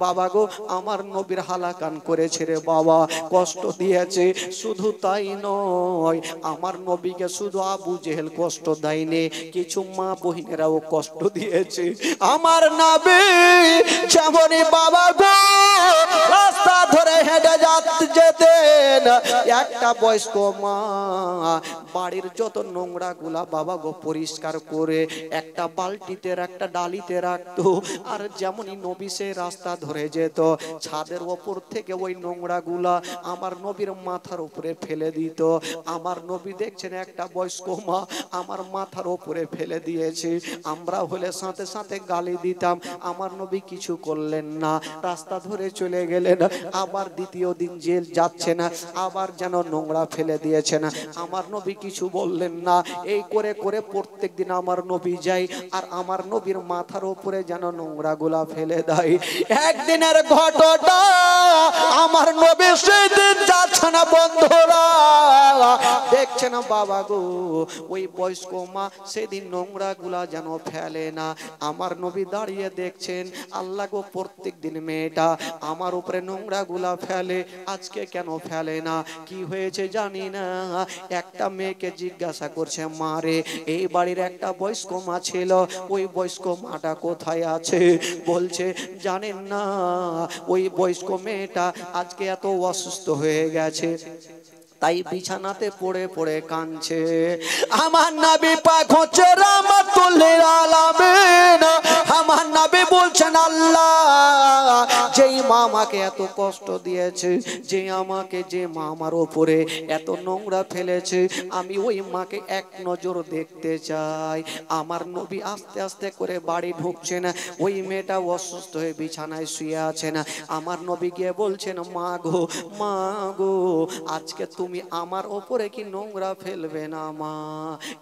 বাবা গো আমার নবীর হালাকান করেছে রে বাবা, কষ্ট দিয়েছে। শুধু তাই নয়, আমার নবীকে শুধু আবু জেহেল কষ্ট দেয়নি, কিছু মা বহিনেরাও কষ্ট দিয়েছে। আমার নবী যেমনই বাবা গো রাস্তা ধরে হেঁটে যেতেন, একটা বয়স্ক মা বাড়ির যত নোংরা গুলা বাবা গো পরিষ্কার করে একটা বালতিতে একটা ডালিতে রাখতো। আর যেমনই নবী সে রাস্তা ধরে যেত, ছাদের ওপর থেকে ওই নোংরা গুলা আমার নবীর মাথার উপরে ফেলে দিত। আমার নবী দেখছেন একটা বয়স্ক মা আমার মাথার উপরে ফেলে দিয়েছে, আমরা হলে সাথে সাথে গালি দিতাম, আমার নবী কিছু করলেন না, রাস্তা ধরে চলে গেলেন। আবার দ্বিতীয় দিন জেল যাচ্ছে না, আবার যেন নোংরা ফেলে দিয়েছেন, আমার নবী কিছু বললেন না। এই করে করে প্রত্যেক দিন আমার নবী যায় আর আমার নবীর মাথার উপরে যেন নোংরা গুলা ফেলে দেয়। একদিনের ঘটনা, আমার নবী সেদিন যাচ্ছে না বন্ধুরা, দেখছে না বাবা গো ওই বয়স্ক মা সেদিন নোংরা গুলা যেন ফেলে না। আমার নবী দাঁড়িয়ে দেখছেন, আল্লাহ গো প্রত্যেক দিন মেয়েটা আমার উপরে নোংরা গুলা ফেলে, আজকে কেন ফেলে না, কি হয়েছে জানি না। একটা মেয়েকে জিজ্ঞাসা করছে, মা রে এই বাড়ির একটা বয়স্ক মা ছিল, ওই বয়স্ক মাটা কোথায় আছে? বলছে জানেন না, ওই বয়স্ক মেয়েটা আজকে এত অসুস্থ হয়ে গেছে, তাই বিছানাতে পড়ে পড়ে কাঁদছে। আমার নবী পাক হচ্ছে রাহমাতুল লিল আলামিন, আমার নবী বলছেন আল্লাহ যেই মা আমাকে এত কষ্ট দিয়েছে, যে আমাকে যে মা আমার উপরে এত নোংরা ফেলেছে, আমি ওই মাকে এক নজর দেখতে চাই। আমার নবী আস্তে আস্তে করে বাড়ি ঢুকছে না, ওই মেয়েটা অসুস্থ হয়ে বিছানায় শুয়ে আছে না। আমার নবী গিয়ে বলছেন, মা গো মা গো আজকে তুমি আমার ওপরে কি নোংরা ফেলবে না মা?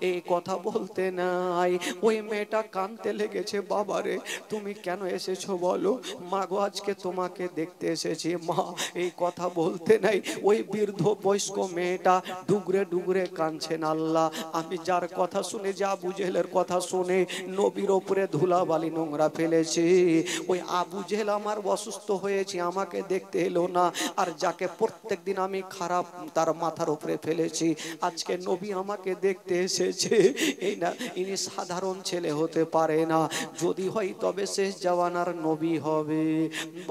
এই কথা বলতে নাই ওই মেয়েটা কাঁদতে লেগেছে, বাবারে তুমি কেন এসেছো বলো? মা গো আজকে তোমাকে দেখতে এসেছি মা। এই কথা বলতে নাই ওই বৃদ্ধ বয়স্ক মেয়েটা ডুগরে ডুগরে কাঁদছেন। আল্লাহ আমি যার কথা শুনে, যে আবু জেহেলের কথা শুনে নবীর ওপরে ধুলাবালি নোংরা ফেলেছি, ওই আবু জেহেল আমার অসুস্থ হয়েছে আমাকে দেখতে এলো না, আর যাকে প্রত্যেক দিন আমি খারাপ তার মাথার উপরে ফেলেছি, আজকে নবী আমাকে দেখতে এসেছে। এই না ইনি সাধারণ ছেলে হতে পারে না, যদি হয় তবে শেষ জামানার নবী হবে।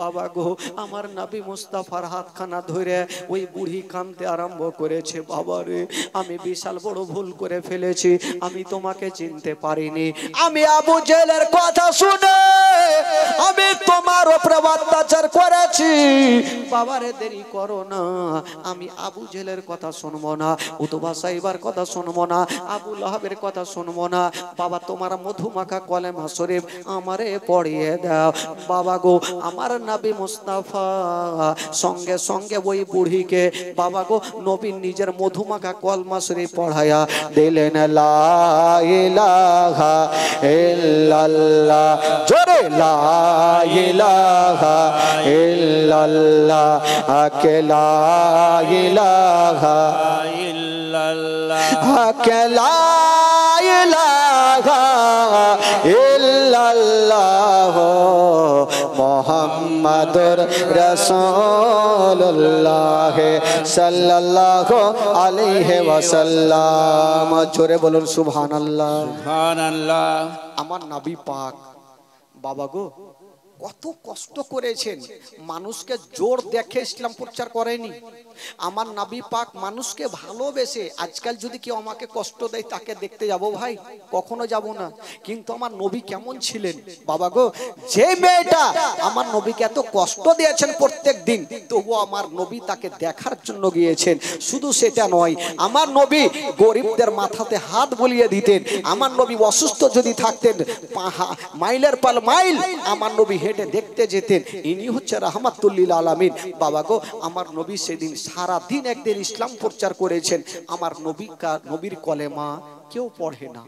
বাবা গো আমার নবী মুস্তাফার হাতখানা ধরে ওই বুড়ি কাঁদতে আরম্ভ করেছে, বাবারে আমি বিশাল বড় ভুল করে ফেলেছি, আমি তোমাকে চিনতে পারিনি, আমি আবু জেহেলের কথা শুনে আমি তোমার উপরে অত্যাচার করেছি, বাবারে দেরি করো না, আমি আবু জেহেলের কথা শুনবো না, উতবা সাইবার কথা শুনবো না, আবু লাহাবের কথা শুনবো না, বাবা তোমার মধুমাখা কলেমা শরীফ আমারে পড়িয়ে দাও। বাবা গো আমার নবী মুস্তাফা সঙ্গে সঙ্গে ওই বুড়িকে বাবা গো নবী নিজের মধুমাখা কলমা শরীফ পড়ায়া দিলেন। লা ইলাহা ইল্লাল্লাহ, জোরে লা ইলাহা ইল্লাল্লাহ, লা ইলাহা ইল্লাল্লাহ, লা ইলাহা ইল্লাল্লাহ, মুহাম্মাদুর রাসূলুল্লাহ সাল্লাল্লাহু আলাইহি ওয়াসাল্লাম। জোরে বলুন সুবহানাল্লাহ সুবহানাল্লাহ। আমার নবী পাক বাবা গো কত কষ্ট করেছেন, মানুষকে জোর দেখে ইসলাম প্রচার করেনি। আমার নবী পাক মানুষকে ভালোবেসে, আজকাল যদি কেউ আমাকে কষ্ট দেয় তাকে দেখতে যাব ভাই, কখনো যাব না, কিন্তু আমার নবী কেমন ছিলেন বাবা গো, যে মেয়েটা আমার নবীকে এত কষ্ট দিয়েছেন প্রত্যেক দিন, তবুও আমার নবী তাকে দেখার জন্য গিয়েছেন। শুধু সেটা নয়, আমার নবী গরিবদের মাথাতে হাত বুলিয়ে দিতেন, আমার নবী অসুস্থ যদি থাকতেন মাইলের পাল মাইল আমার নবী হেঁটে দেখতে যেতেন। ইনি হচ্ছে রাহমাতুল লিল আলামিন। বাবা গো আমার নবী সেদিন সারা দিন একদিন ইসলাম প্রচার করেছেন। আমার নবীর কলেমা কেউ পড়ে না।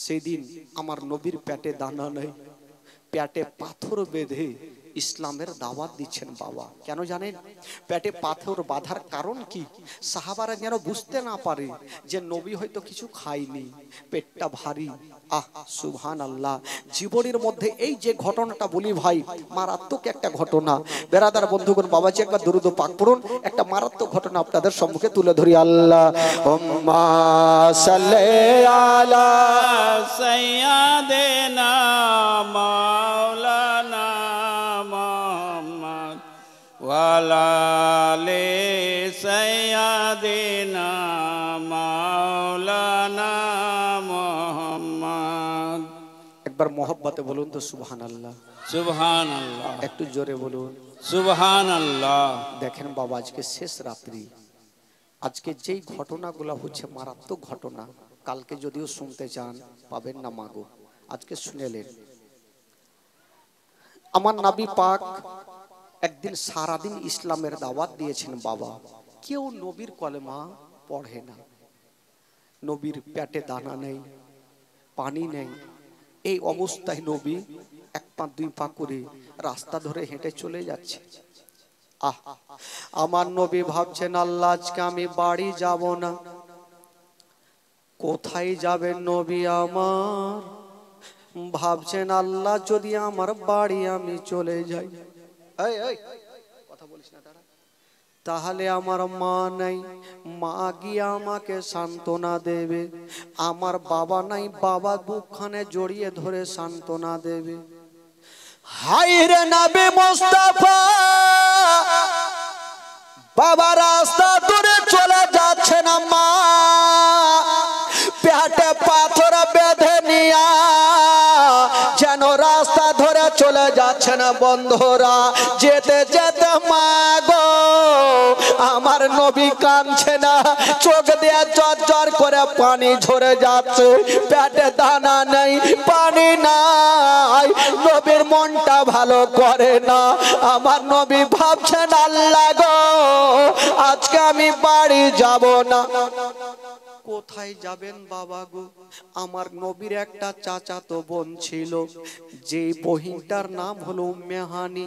সেদিন আমার নবীর পেটে দানা নেই, পেটে পাথর বেঁধে ইসলামের দাওয়াত দিচ্ছেন বাবা। কেন জানেন? পেটে পাথর বাঁধার কারণ কি? সাহাবারা যেন বুঝতে না পারে যে নবী হয়তো কিছু খায়নি, পেটটা ভারী। আহ সুবহানাল্লাহ। জীবনের মধ্যে এই যে ঘটনাটা বলি ভাই, মারাত্মক একটা ঘটনা। বেরাদার বন্ধুগণ, বাবাজি একবার দুরূদ পাক পড়ুন। একটা মারাত্মক ঘটনা আপনাদের সম্মুখে তুলে ধরি। আল্লাহুম্মা সাল্লি আলা সাইয়্যিদিনা মাওলানা মুহাম্মদ ওয়া আলা আলি সাইয়্যিদিনা মাওলানা মুহাম্মদ। একবার মোহব্বতে বলুন তো সুবহানাল্লাহ। সুবহানাল্লাহ। একটু জোরে বলুন সুবহানাল্লাহ। দেখেন বাবা, আজকে শেষ রাত্রি, আজকে যেই ঘটনাগুলো হচ্ছে মারাত্মক ঘটনা, কালকে যদিও শুনতে চান পাবেন না মাগো, আজকে শুনেলেন। আমার নবী পাক একদিন সারাদিন ইসলামের দাওয়াত দিয়েছেন বাবা। কেউ নবীর কলেমা পড়ে না, নবীর পেটে দানা নেই, পানি নেই। এই অবস্থায় নবী এক পা দুই পা করে রাস্তা ধরে হেঁটে চলে যাচ্ছে। আহ, আমার নবী ভাবছেন, আল্লাহ আজকে আমি বাড়ি যাব না। কোথায় যাবেন নবী আমার? ভাবছেন আল্লাহ যদি আমার বাড়ি আমি চলে যাই, কথা বলিস না দাঁড়া, তাহলে আমার মা নাই, মা গিয়ে আমাকে সান্ত্বনা দেবে। আমার বাবা নাই, বাবা বুকখানে জড়িয়ে ধরে সান্ত্বনা দেবে। হায়রে নবী মুস্তাফা, বাবা রাস্তা দূরে চলে যাচ্ছে না, মা পেটে পাথর বেঁধে নিয়া যেন রাস্তা ধরে চলে যাচ্ছে না। বন্ধুরা, যেতে যেতে মা গো আমার নবী কাঁদছে না, চোখ দিয়ে জর জর করে পানি ঝরে যাচ্ছে। পেটে দানা নেই, পানি নাই, নবীর মনটা ভালো করে না। আমার নবী ভাবছেন আল্লাহ গো আজকে আমি বাড়ি যাব না। কোথায় যাবেন বাবা গো? আমার নবীর একটা চাচাতো বোন ছিল, যে বহিনটার নাম হলো উম্মে হানি।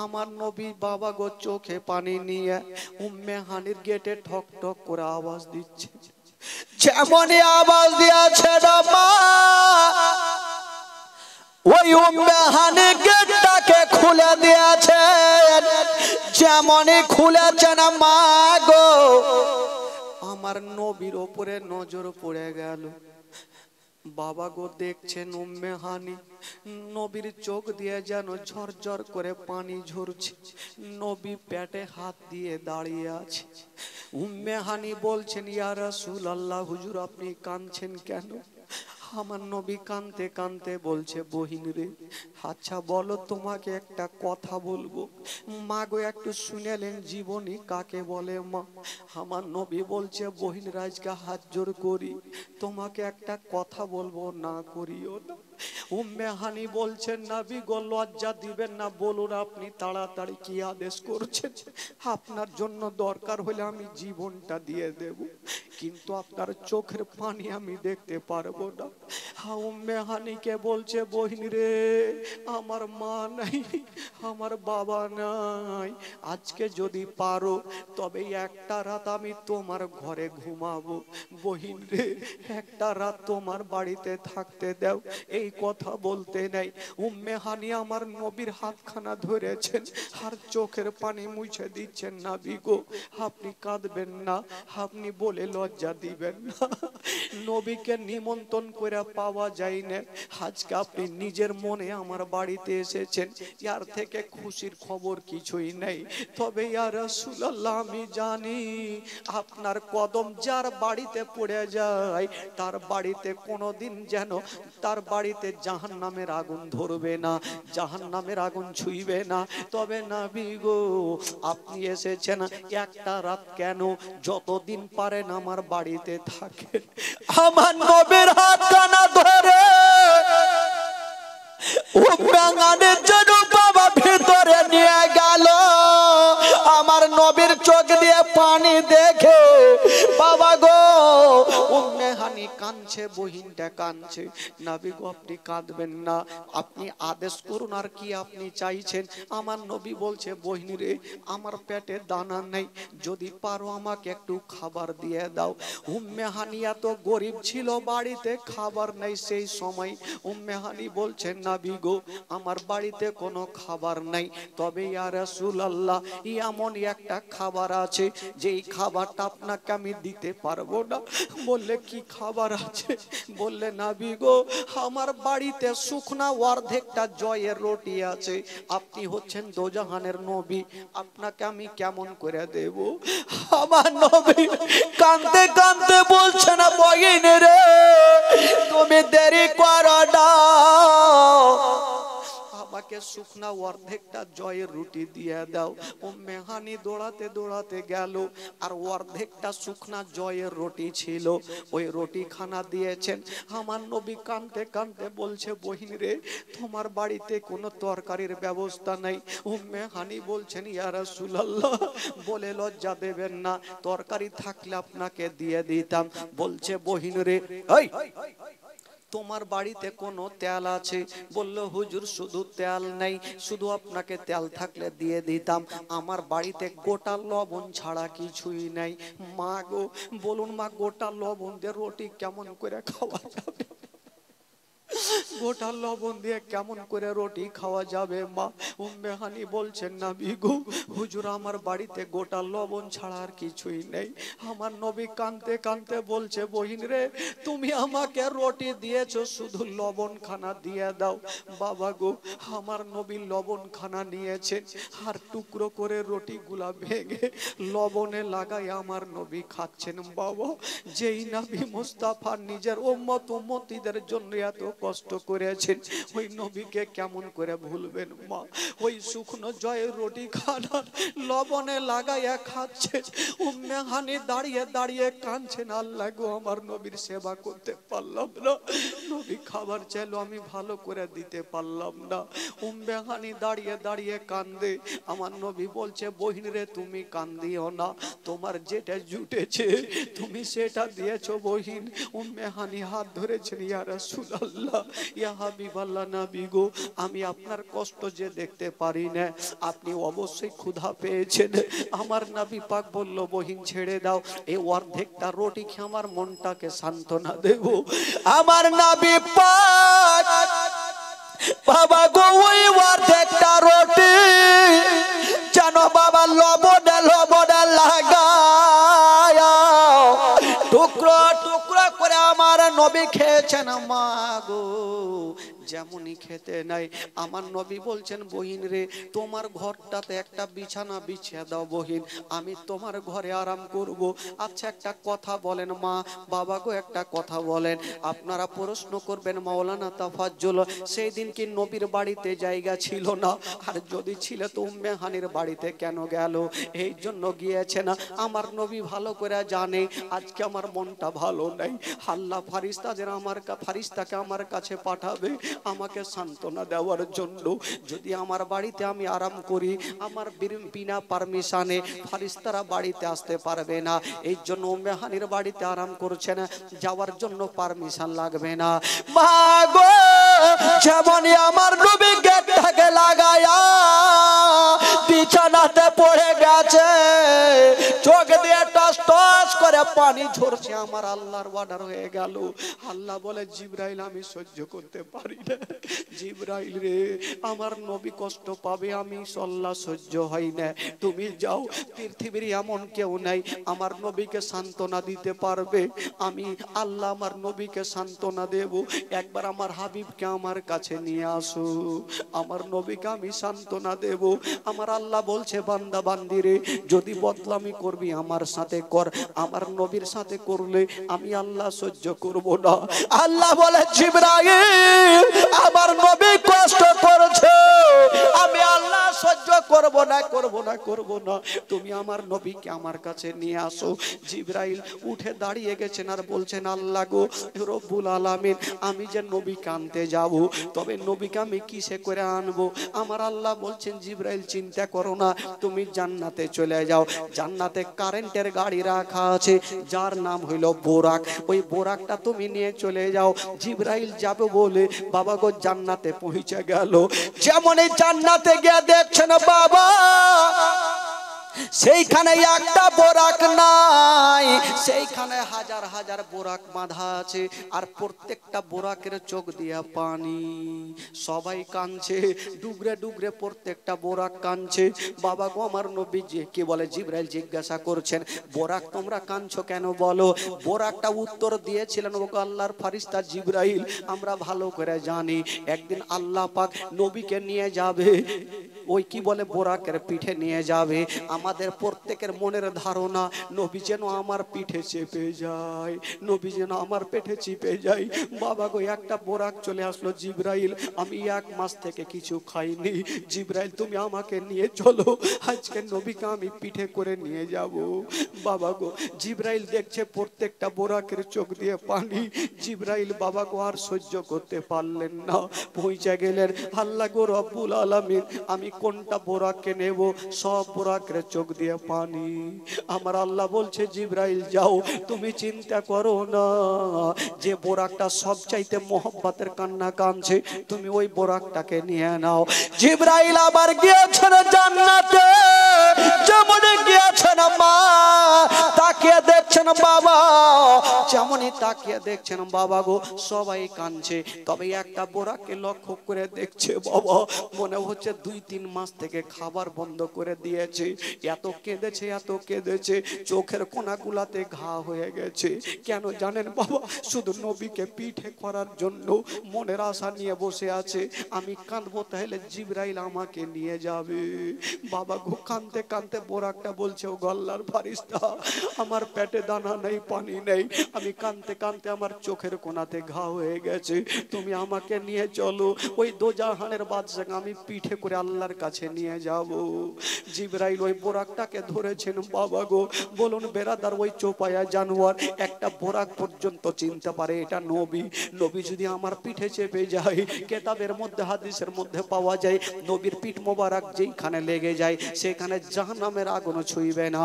আমার নবী বাবা গো চোখে পানি নিয়ে উম্মে হানির গেটে ঠক ঠক করে আওয়াজ দিচ্ছে। যেমনই আওয়াজ দিয়েছে না মা, ওই উম্মে হানি গেটটাকে খুলে দিয়েছেন। যেমনই খুলেছেন মা গো আমার নবীর ওপরে নজর পড়ে গেল। বাবা গো দেখছেন উম্মে হানি নবীর চোখ দিয়ে যেন ঝরঝর করে পানি ঝরছে। নবী পেটে হাত দিয়ে দাঁড়িয়ে আছে। উম্মে হানি বলছেন, ইয়া রাসূলুল্লাহ, হুজুর আপনি কাঁদছেন কেন? আমার নবী কাঁদতে কাঁদতে বলছে, বহিন রে, আচ্ছা বলো তোমাকে একটা কথা বলবো। মা গো একটু শুনেলেন, জীবনী কাকে বলে মা? আমার নবী বলছে, বহিন রাজকে হাত জোর করি, তোমাকে একটা কথা বলবো, না করিও না। উম্মে হানি বলছেন, নবী গো লজ্জা দিবেন না, বলুন আপনি তাড়াতাড়ি কি আদেশ করছেন? আপনার জন্য দরকার হলে আমি জীবনটা দিয়ে দেব, কিন্তু আপনার চোখের পানি আমি দেখতে পারবো না। উম্মে হানিকে বলছে, বহিন রে, আমার মা নাই, আমার বাবা নাই, আজকে যদি পারো তবে একটা রাত আমি তোমার ঘরে ঘুমাবো। বহিন রে, একটা রাত তোমার বাড়িতে থাকতে দাও। এই কথা বলতে নাই উম্মে হানি আমার নবীর হাতখানা ধরেছেন আর চোখের পানি মুছে দিচ্ছেন। নবী গো আপনি কাঁদবেন না, আপনি বলে লজ্জা দিবেন না। নবীকে নিমন্ত্রণ করে পাওয়া যায় না, আজকে আপনি নিজের মনে আমার বাড়িতে এসেছেন, ইয়ার থেকে খুশির খবর কিছুই নেই। তবে ইয়া রাসূলুল্লাহ, আমি জানি আপনার কদম যার বাড়িতে পড়ে যায় তার বাড়িতে কোনোদিন যেন তার বাড়িতে জাহান্নামের আগুন ধরবে না, জাহান্নামের আগুন ছুঁইবে না। তবে নবী গো আপনি এসেছেন একটা রাত কেন, যতদিন পারেন আমার বাড়িতে থাকেন। আমার নবীর হাতখানা ধরে উম্মানের জন্য বাবা ভিতরে নিয়ে গেল। আমার নবীর চোখ দিয়ে পানি দেখে বাবা গো উম্মে হানি কাঁদছে। কাঁদছে, বহিনটা কাঁদছে। নবী গো আপনি কাঁদবেন না, আপনি আদেশ করুন আর কি আপনি চাইছেন। আমার নবী বলছে বহিন রে আমার পেটে দানা নেই, যদি পারো আমাকে একটু খাবার দিয়ে দাও। উম্মে হানি এত গরিব ছিল, বাড়িতে খাবার নেই সেই সময়। উম্মে হানি বলছেন নবী গো আমার বাড়িতে কোনো খাবার নাই, তবে ইয়া রাসূলুল্লাহ এমন একটা খাবার আছে যেই খাবারটা আপনাকে আমি দিতে পারবো না। বললে কি খাবার আছে? বললে নবী গো আমার বাড়িতে শুকনা অর্ধেকটা জয়ের রুটি আছে, আপনি হচ্ছেন দোজাহানের নবী, আপনাকে আমি কেমন করে দেব? আমার নবী কাঁদতে কাঁদতে বলছে না বহিন রে তুমি দেরি করো না, আমাকে শুকনা অর্ধেকটা জয়ের রুটি দিয়ে দাও। উম্মে হানি দৌড়াতে দৌড়াতে গেল, আর অর্ধেকটা শুকনা জয়ের রুটি ছিল, ওই রুটি খানা দিয়েছেন। আমার নবী কাঁদতে কাঁদতে বলছে বহিন রে তোমার বাড়িতে কোনো তরকারির ব্যবস্থা নাই। উম্মে হানি বলছেন ইয়া রাসূলুল্লাহ বলে লজ্জা দেবেন না, তরকারি থাকলে আপনাকে দিয়ে দিতাম। বলছে বহিন রে এই তোমার বাড়িতে কোনো তেল আছে? বলল হুজুর শুধু তেল নেই, শুধু আপনাকে তেল থাকলে দিয়ে দিতাম, আমার বাড়িতে গোটা লবণ ছাড়া কিছুই নাই। মা গো বলুন মা গোটা লবণ দিয়ে রুটি কেমন করে খাওয়া যাবে? গোটা লবণ দিয়ে কেমন করে রুটি খাওয়া যাবে মা? উম্মে হানি বলছেন নবী গো হুজুর আমার বাড়িতে গোটা লবণ ছাড়া আর কিছুই নেই। আমার নবী কাঁদতে কাঁদতে বলছে বহিন রে তুমি আমাকে রুটি দিয়েছো, শুধু লবণ খানা দিয়ে দাও। বাবা গো আমার নবী লবণ খানা নিয়েছেন, আর টুকরো করে রুটি গুলা ভেঙে লবণে লাগাই আমার নবী খাচ্ছেন। বাবা যেই নবী মুস্তাফা নিজের উম্মত উম্মতীদের জন্য এত কষ্ট করেছেন, ওই নবীকে কেমন করে ভুলবেন মা? ওই শুকনো জয়ের রুটি খানা লবণে লাগাইয়া খাচ্ছে। উম্মে হানি দাঁড়িয়ে দাঁড়িয়ে কাঁদছেন, আল্লাহ গো আমার নবীর সেবা করতে পারলাম না, নবী খাবার চাইলো আমি ভালো করে দিতে পারলাম না। উম্মে হানি দাঁড়িয়ে দাঁড়িয়ে কান্দে। আমার নবী বলছে বহিন রে তুমি কান্দিও না, তোমার যেটা জুটেছে তুমি সেটা দিয়েছো বহিন। উম্মে হানি হাত ধরেছেন ইয়া রাসূলুল্লাহ ইয়া হাবিবাল্লাহ নবী গো আমি আপনার কষ্ট যে দেখতে পারি না, আপনি অবশ্যই ক্ষুধা পেয়েছেন। আমার নবী পাক বলল বহিন ছেড়ে দাও, এই অর্ধেকটা রুটি খেয়ে আমার মনটাকে সান্ত্বনা দেব। আমার নবী পাক বাবা গো ওই অর্ধেকটা রুটি যেন বাবা লবণে লবণে লাগায়া টুকরো টুকরো করে আমার নবী খেয়েছেন। মা গো যেমনই খেতে নাই, আমার নবী বলছেন বহিন রে তোমার ঘরটাতে একটা বিছানা বিছিয়ে দাও বহিন, আমি তোমার ঘরে আরাম করব। আচ্ছা একটা কথা বলেন মা বাবা গো একটা কথা বলেন, আপনারা প্রশ্ন করবেন মাওলানা তাফাজ্জুল সেই দিন কি নবীর বাড়িতে জায়গা ছিল না? আর যদি ছিল তো উম্মে হানির বাড়িতে কেন গেল? এই জন্য গিয়েছে না। আমার নবী ভালো করে জানে আজকে আমার মনটা ভালো নাই, আল্লাহ ফারিস্তাকে আমার কাছে পাঠাবে আমাকে সান্ত্বনা দেওয়ার জন্য। যদি আমার বাড়িতে আমি আরাম করি আমার বিনা পারমিশনে ফারিস্তারা বাড়িতে আসতে পারবে না, এই জন্য উম্মে হানির বাড়িতে আরাম করছে না, যাওয়ার জন্য পারমিশন লাগবে না। মা গো যেমনই আমার নবী গেটটাকে লাগায়া বিছানাতে পড়ে গেছে, চোখ দিয়ে টস টস করে পানি ঝরছে, আমার আল্লাহর অর্ডার হয়ে গেল। আল্লাহ বলে জিবরাইল আমি সহ্য করতে পারি না, জিবরাইল রে আমার নবী কষ্ট পাবে, আমি আল্লাহ সহ্য হয় না, তুমি যাও, পৃথিবীর এমন কেউ নাই আমার নবীকে সান্ত্বনা দিতে পারবে, আমি আল্লাহ আমার নবীকে সান্ত্বনা দেব। একবার আমার হাবিবকে আমার কাছে নিয়ে আসো, আমার নবীকে আমি সান্ত্বনা দেব। আমার আল্লাহ বলছে বান্দা বান্দি রে যদি বদলামি করবি আমার সাথে কর, আমার নবীর সাথে করলে আমি আল্লাহ সহ্য করব না। আল্লাহ বলে জিবরাইল আমার নবী কষ্ট করছে, আমি আল্লাহ সহ্য করব না। করব না, তুমি আমার নবীকে আমার কাছে নিয়ে আসো। জিবরাইল উঠে দাঁড়িয়ে গেছেন আর বলছেন, আল্লাহ গো রব্বুল আলামিন, আমি যে নবীকে আনতে যাব, তবে নবীকে আমি কিসে করে আনবো? আমার আল্লাহ বলছেন, জিবরাইল চিন্তা করো না, তুমি জান্নাতে চলে যাও। জান্নাতে কারেন্টের গাড়ি রাখা আছে, যার নাম হইল বোরাক। ওই বোরাকটা তুমি নিয়ে চলে যাও। জিবরাইল যাবে বলে বাবা গো জান্নাতে পৌঁছে গেল। যেমন এই জান্নাতে গিয়ে দেখছেন বাবা, সেইখানে একটা বোরাক নাই, সেইখানে হাজার হাজার বোরাক বাঁধা আছে, আর প্রত্যেকটা বোরাকের চোখ দিয়া পানি। সবাই কাঁদছে, ডুগরে ডুগরে প্রত্যেকটা বোরাক কাঁদছে। বাবা গো আমার নবী কি বলে, জিবরাইল জিজ্ঞাসা করছেন, বোরাক তোমরা কাঁদছো কেন বলো? বোরাকটা উত্তর দিয়েছিলেন, ও আল্লাহর ফারিস্তা জিবরাইল, আমরা ভালো করে জানি একদিন আল্লাহ পাক নবীকে নিয়ে যাবে, ওই কি বলে বোরাকের পিঠে নিয়ে যাবে। আমাদের প্রত্যেকের মনের ধারণা, নবী যেন আমার পিঠে চেপে যায়, নবী যেন আমার পেটে চেপে যায়। বাবা গো একটা বোরাক চলে আসলো। জিবরাইল, আমি 1 মাস থেকে কিছু খাইনি, জিবরাইল তুমি আমাকে নিয়ে চলো, আজকে নবীকে আমি পিঠে করে নিয়ে যাব। বাবা গো জিবরাইল দেখছে প্রত্যেকটা বোরাকের চোখ দিয়ে পানি। জিবরাইল বাবা গো আর সহ্য করতে পারলেন না, পৌঁছে গেলেন, আল্লাহ গো রব্বুল আলামিন, আমি কোনটা বোরাককে নেব? সব বোরাকের চোখ দিয়ে পানি। আমার আল্লাহ বলছে, জিবরাইল যাও, তুমি চিন্তা করো না, যে বোরাকটা সবচাইতে মোহব্বতের কান্না কাঁদছে, তুমি ওই বোরাকটাকে নিয়ে নাও। জিবরাইল আবার গিয়েছেন জান্নাতে, যেমন গিয়েছেন মা তাকিয়ে দেখছেন বাবা, যেমনই তাকিয়ে দেখছেন বাবা গো সবাই কাঁদছে, তবে একটা বোরাককে লক্ষ্য করে দেখছে বাবা, মনে হচ্ছে 2-3 মাস থেকে খাবার বন্ধ করে দিয়েছে। এত কেঁদেছে, এত কেঁদেছে, চোখের কোনাগুলাতে ঘা হয়ে গেছে। কেন জানেন বাবা? শুধু নবীকে পিঠে করার জন্য মনের আশা নিয়ে বসে আছে, আমি কাঁদবো তাহলে জিবরাইল আমাকে নিয়ে যাবে। বাবা গো কাঁদতে কাঁদতে বোরাকটা বলছে, ও আল্লাহর ফারিস্তা, আমার পেটে দানা নেই, পানি নেই, আমি কাঁদতে কাঁদতে আমার চোখের কোনাতে ঘা হয়ে গেছে, তুমি আমাকে নিয়ে চলো, ওই দোজাহানের বাদশা আমি পিঠে করে আল্লাহর কাছে নিয়ে যাব। জিবরাইল ওই বোরাকটাকে ধরেছেন। বাবা গো বলুন বেরাদার, ওই চোপায়া জানোয়ার একটা বোরাক পর্যন্ত চিনতে পারে এটা নবী। নবী যদি আমার পিঠে চেপে যায়, কেতাবের মধ্যে হাদিসের মধ্যে পাওয়া যায়, নবীর পিঠ মোবারক যেখানে লেগে যায় সেখানে জাহান্নামের আগুন ছুঁইবে না,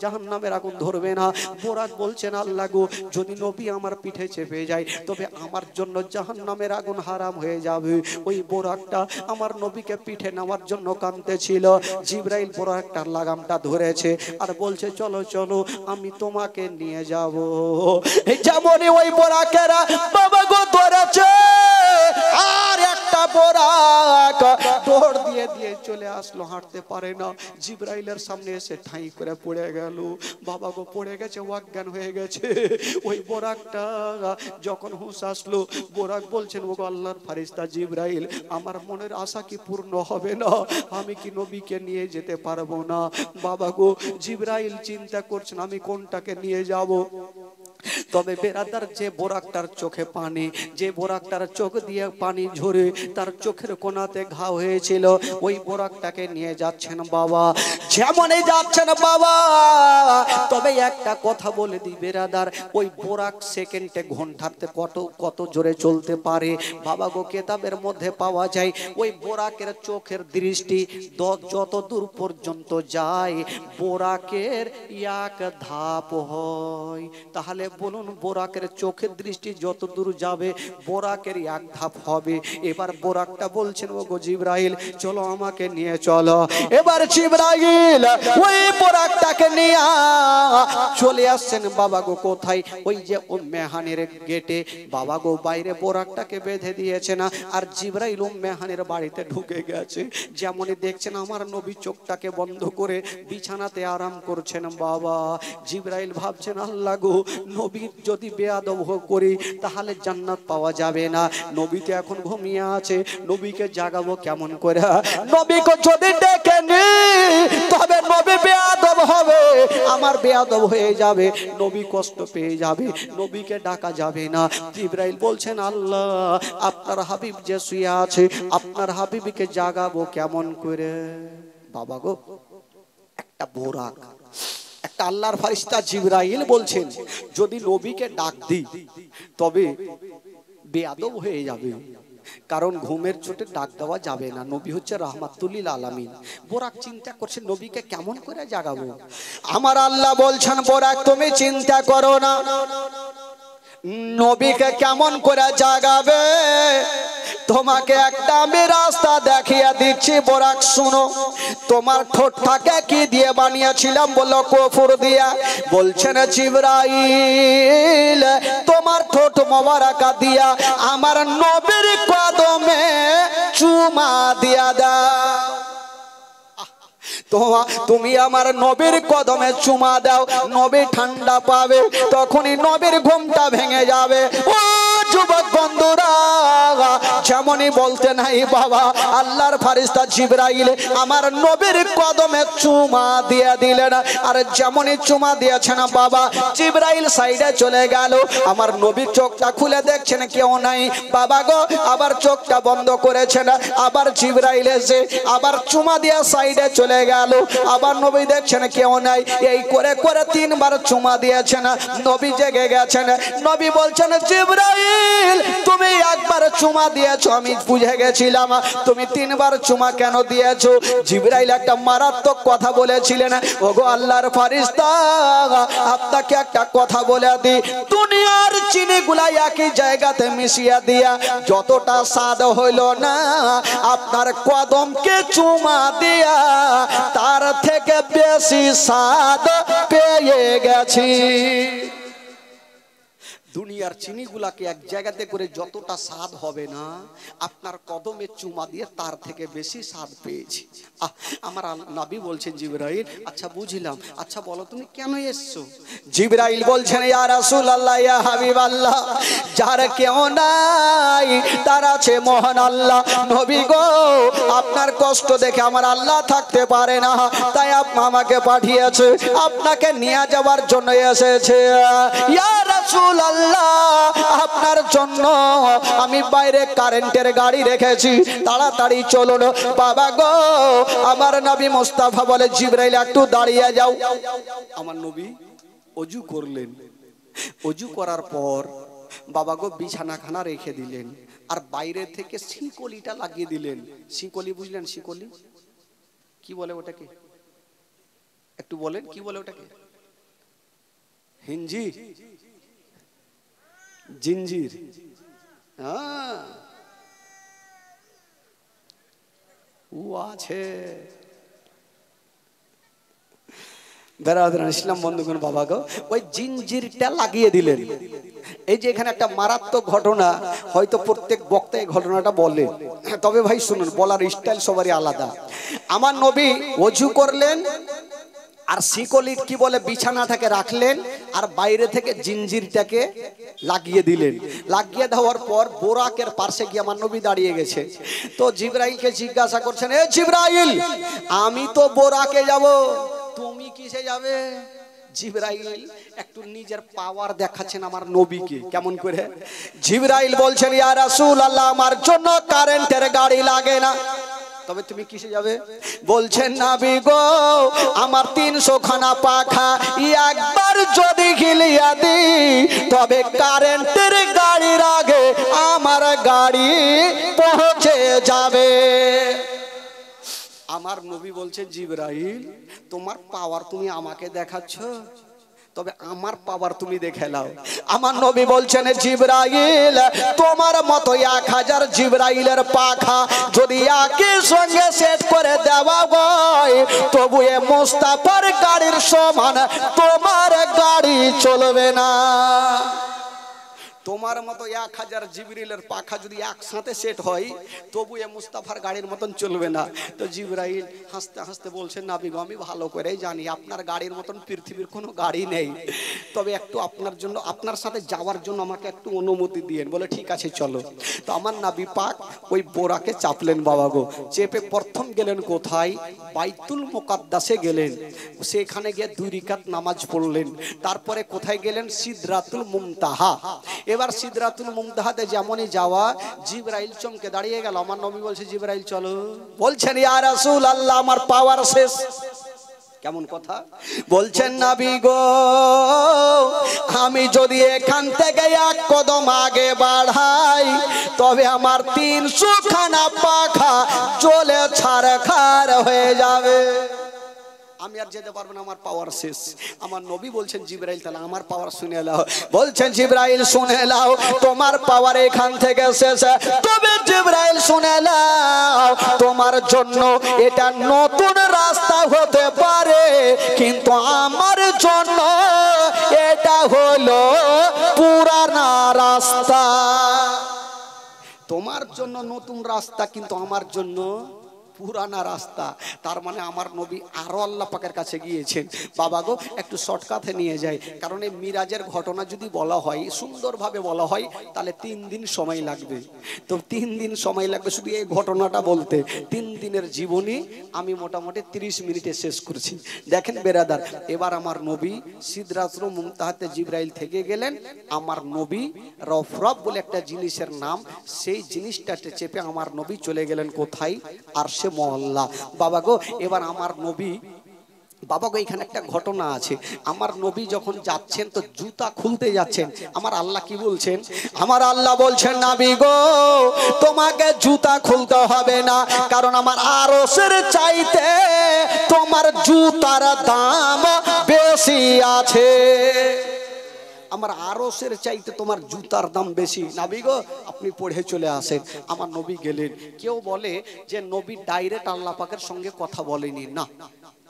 জাহান্নামের আগুন ধরবে না। বোরাক বলছেন, আল্লাহ গো যদি নবী আমার পিঠে চেপে যায়, তবে আমার জন্য জাহান্নামের আগুন হারাম হয়ে যাবে। ওই বোরাকটা আমার নবীকে পিঠে নেওয়ার জন্য কাঁদতেছিল। জিবরাইল বোরাকটার লাগামটা ধরেছে আর বলছে, চলো চলো আমি তোমাকে নিয়ে যাব। যেমনই ওই বোরাকেরা বাবা গো ধরেছে, আর একটা বোরাক দৌড় দিয়ে দিয়ে চলে আসলো, হাঁটতে পারে না, জিবরাইলের সামনে এসে ঠাই করে পড়ে গেল। বাবা গো পড়ে গেছে, অজ্ঞান হয়ে গেছে। ওই বোরাকটা যখন হুঁশ আসলো, বোরাক বলছেন, ও আল্লাহর ফারিস্তা জিবরাইল, আমার মনের আশা কি পূর্ণ হবে না? আমি কি নবীকে নিয়ে যেতে পারবো না? বাবা গো জিবরাইল চিন্তা করছেন, আমি কোনটাকে নিয়ে যাব? তবে বেরাদার, যে বোরাকটার চোখে পানি, যে বোরাকটার চোখ দিয়ে পানি ঝরে তার চোখের কোনাতে ঘা হয়েছিল, ওই বোরাকটাকে নিয়ে যাচ্ছেন বাবা। যেমনই যাচ্ছেন বাবা, তবে একটা কথা বলে দিই বেরাদার, ওই বোরাক সেকেন্ডে ঘন্টাতে কত জোরে চলতে পারে। বাবা গো কেতাবের মধ্যে পাওয়া যায়, ওই বোরাকের চোখের দৃষ্টি যত দূর পর্যন্ত যায়, বোরাকের 1 ধাপ হয়। তাহলে বলুন, বোরাকের চোখের দৃষ্টি যত দূর যাবে, বোরাকের 1 ধাপ হবে। এবার বোরাকটা বলছেন, ও গো জিবরাইল চলো আমাকে নিয়ে চলো। এবার জিবরাইল ওই বোরাকটাকে নিয়ে চলে আসছেন বাবা গো কোথায়? ওই যে উম্মেহানের গেটে। বাবা গো বাইরে বোরাকটাকে বেঁধে দিয়েছে না, আর জিবরাইল উম্মেহানের বাড়িতে ঢুকে গেছে। যেমনই দেখছেন আমার নবী চোখটাকে বন্ধ করে বিছানাতে আরাম করছেন। বাবা জিবরাইল ভাবছেন, আল্লাহ গো নবী যদি বেয়াদব করি তাহলে জান্নাত পাওয়া যাবে না, নবী তো এখন ঘুমিয়ে আছে, নবীকে জাগাবো কেমন করে? নবীকে যদি ডেকে নি তবে নবী বেয়াদব হবে, আমার বেয়াদব হয়ে যাবে, নবী কষ্ট পেয়ে যাবে, নবীকে ডাকা যাবে না। জিবরাইল বলছেন, আল্লাহ আপনার হাবিব যে শুয়ে আছে, আপনার হাবিবকে জাগাবো কেমন করে? বাবা গো, একটা বোরাক, একটা আল্লাহর ফেরেশতা জিবরাইল বলছেন যদি নবীকে ডাক দিই তবে বেয়াদব হয়ে যাবে, কারণ ঘুমের চোটে ডাক দেওয়া যাবে না। নবী হচ্ছে রাহমাতুল্লিল আলামিন। বোরাক চিন্তা করছে নবীকে কেমন করে জাগাবো। আমার আল্লাহ বলছেন বোরাক তুমি চিন্তা করো না, নবীকে কেমন করে জাগাবে তোমাকে একটা আমি রাস্তা দেখিয়ে দিচ্ছি। বোরাক শুনো, তোমার ঠোঁটটাকে কি দিয়ে বানিয়েছিলাম? বললো কফুর দিয়া। বলছেন জিবরাইল তোমার ঠোঁট মোবারকা দিয়া আমার নবীর কদমে চুমা দিয়া দাও। তুমি আমার নবীর কদমে চুমা দাও, নবী ঠান্ডা পাবে, তখনই নবীর ঘুমটা ভেঙে যাবে। ও যুবক বন্ধুরা, যেমনই বলতে নাই বাবা, আল্লাহর ফেরেশতা জিবরাইল আমার নবীর কদমে চুমা দিয়ে দিলেন। আর যেমনই চুমা দিয়েছেন বাবা, জিবরাইল সাইডে চলে গেল। আমার নবীর চোখটা খুলে দেখছেন কেউ নাই। বাবা গো, আবার চোখটা বন্ধ করেছেন। আবার জিবরাইল এসে আবার চুমা দিয়ে সাইডে চলে গেল। আবার নবী দেখছেন কেউ নাই। এই করে করে 3 বার চুমা দিয়েছেন। নবী জেগে গেছেন। নবী বলছেন জিবরাইল তুমি একবার চুমা দিয়েছো, আমি বুঝে গেছিলাম। তুমি 3 বার চুমা কেন দিয়েছো? জিবরাইল একটা মারাত্মক কথা বলেছিলেন। ওগো আল্লাহর ফেরেশতা, আপনাকে একটা কথা বলে দিই, দুনিয়ার চিনিগুলা একই জায়গাতে মিশিয়ে দিয়া যতটা স্বাদ হইল না, আপনার কদমকে চুমা দিয়া তার থেকে বেশি স্বাদ পেয়ে গেছি। দুনিয়ার চিনিগুলাকে এক জায়গাতে করে যতটা স্বাদ হবে না, আপনার কদমে চুমা দিয়ে তার থেকে বেশি স্বাদ পেয়েছি। আমার নবী বলছেন জিবরাইল আচ্ছা বুঝলাম, আচ্ছা বলো তুমি কেন এসছো? জিবরাইল বলছেন ইয়া রাসূলুল্লাহ, ইয়া হাবিবাল্লাহ, যার কেউ নাই তার আছে মহান আল্লাহ। নবী গো, আপনার কষ্ট দেখে আমার আল্লাহ থাকতে পারে না, তাই আমাকে পাঠিয়েছে, আপনাকে নিয়ে যাওয়ার জন্য এসেছে। ইয়া রাসূলুল্লাহ, আপনার জন্য আমি বাইরে কারেন্টের গাড়ি রেখেছি, তাড়াতাড়ি চলুন। বাবা গো, আমার নবী মুস্তাফা বলে জিবরাইল একটু দাঁড়িয়ে যাও। আমার নবী ওযু করলেন। ওযু করার পর বাবা গো বিছানাখানা রেখে দিলেন, আর বাইরে থেকে শিকলিটা লাগিয়ে দিলেন। শিকলি বুঝলেন? শিকলি কি বলে ওটাকে? একটু বলেন কি বলে ওটাকে? হিঞ্জি, জিঞ্জির। ও আছে বেরাদারান ইসলাম বন্ধুগণ, বাবা গো ওই জিঞ্জিরটা লাগিয়ে দিলেন। এই যে এখানে একটা মারাত্মক ঘটনা, হয়তো প্রত্যেক বক্তা এই ঘটনাটা বলে, তবে ভাই শুনুন, বলার স্টাইল সবারই আলাদা। আমার নবী ওযু করলেন, আর শিকলি কি বলে বিছানাটাকে রাখলেন, আর বাইরে থেকে জিঞ্জিরটাকে লাগিয়ে দিলেন। লাগিয়ে দেওয়ার পর বোরাকের পাশে গিয়ে আমার নবী দাঁড়িয়ে গেছে। তো জিবরাইলকে জিজ্ঞাসা করছেন, এ জিবরাইল, আমি তো বোরাকে যাব, তুমি কিসে যাবে? জিবরাইল একটু নিজের পাওয়ার দেখাচ্ছেন আমার নবীকে। কেমন করে? জিবরাইল বলছেন ইয়া রাসূলুল্লাহ, আমার জন্য কারেন্টের গাড়ি লাগে না, তবে তুমি কিসে যাবে? বলছেন নবী গো, আমার 300 খানা পাখা একবার যদি হিলিয়া দিই, তবে কারেন্টের গাড়ির আগে আমার গাড়ি পৌঁছে যাবে। আমার নবী বলছেন জিবরাইল, তোমার পাওয়ার তুমি আমাকে দেখাচ্ছ, তবে আমার পাওয়ার তুমি দেখে নাও। আমার নবী বলছেন জিবরাইল, তোমার মতো 1000 জিবরাইলের পাখা যদি একই সঙ্গে সেট করে দেওয়া হয়, তবু এ মুস্তাফার গাড়ির সমান তোমার গাড়ি চলবে না। তোমার মতো 1000 জিবরিলের পাখা যদি একসাথে সেট হয়, তবু এ মুস্তাফার গাড়ির মতন চলবে না। তো জিবরাইল হাসতে হাসতে বলছেন নবী গো, আমি ভালো করেই জানি আপনার গাড়ির মতন পৃথিবীর কোনো গাড়ি নেই, তবে একটু আপনার জন্য, আপনার সাথে যাওয়ার জন্য আমাকে একটু অনুমতি দিয়েন। বলে ঠিক আছে চলো। তো আমার নবী পাক ওই বোরাকে চাপলেন বাবা গো। চেপে প্রথম গেলেন কোথায়? বাইতুল মুকাদ্দাসে গেলেন। সেখানে গিয়ে 2 রাকাত নামাজ পড়লেন। তারপরে কোথায় গেলেন? সিদরাতুল মুনতাহা। এবার সিদরাতুল মুনতাহাতে যেমনই যাওয়া, জিবরাইল চমকে দাঁড়িয়ে গেল। আমার নবী বলছে জিবরাইল চলো। বলছেন ইয়া রাসূলুল্লাহ আমার পাওয়ার শেষ। কেমন কথা বলছেন নবী গো, আমি যদি এখান থেকে এক কদম আগে বাড়াই তবে আমার 300 খানা পাখা জ্বলে ছারখার হয়ে যাবে, আমি আর যেতে পারবো না, আমার পাওয়ার শেষ। আমার নবী বলছেন জিবরাইল তাহলে আমার পাওয়ার শুনে নাও। বলছেন জিবরাইল শুনে নাও তোমার পাওয়ার এখান থেকে শেষ, তবে জিবরাইল শুনে নাও তোমার জন্য এটা নতুন রাস্তা হতে পারে, কিন্তু আমার জন্য এটা হলো পুরানা রাস্তা। তোমার জন্য নতুন রাস্তা, কিন্তু আমার জন্য পুরানা রাস্তা। তার মানে আমার নবী আরো আল্লাহ পাকের কাছে গিয়েছেন। বাবা গো একটু শর্টকাটে নিয়ে যায়, কারণ এই মিরাজের ঘটনা যদি বলা হয় সুন্দরভাবে বলা হয় তাহলে 3 দিন সময় লাগবে। তো 3 দিন সময় লাগবে শুধু এই ঘটনাটা বলতে। 3 দিনের জীবনী আমি মোটামুটি 30 মিনিটে শেষ করছি। দেখেন বেরাদার, এবার আমার নবী সিদরাতুল মুনতাহাতে জিবরাইল থেকে গেলেন। আমার নবী রফরফ বলে একটা জিনিসের নাম, সেই জিনিসটাতে চেপে আমার নবী চলে গেলেন কোথায়? আরশে মহল্লা। বাবা গো এবার আমার নবী, বাবা গো এখানে একটা ঘটনা আছে। আমার নবী যখন যাচ্ছেন তো জুতা খুলতে যাচ্ছেন, আমার আল্লাহ কি বলছেন? আমার আল্লাহ বলছেন নবী গো তোমাকে জুতা খুলতে হবে না, কারণ আমার আরশের চাইতে তোমার জুতার দাম বেশি আছে। আমার আরশের চাইতে তোমার জুতার দাম বেশি। নবী গো আপনি পড়ে চলে আসেন। আমার নবী গেলেন। কেউ বলে যে নবী ডাইরেক্ট আল্লাহ পাকের সঙ্গে কথা বলেনি, না,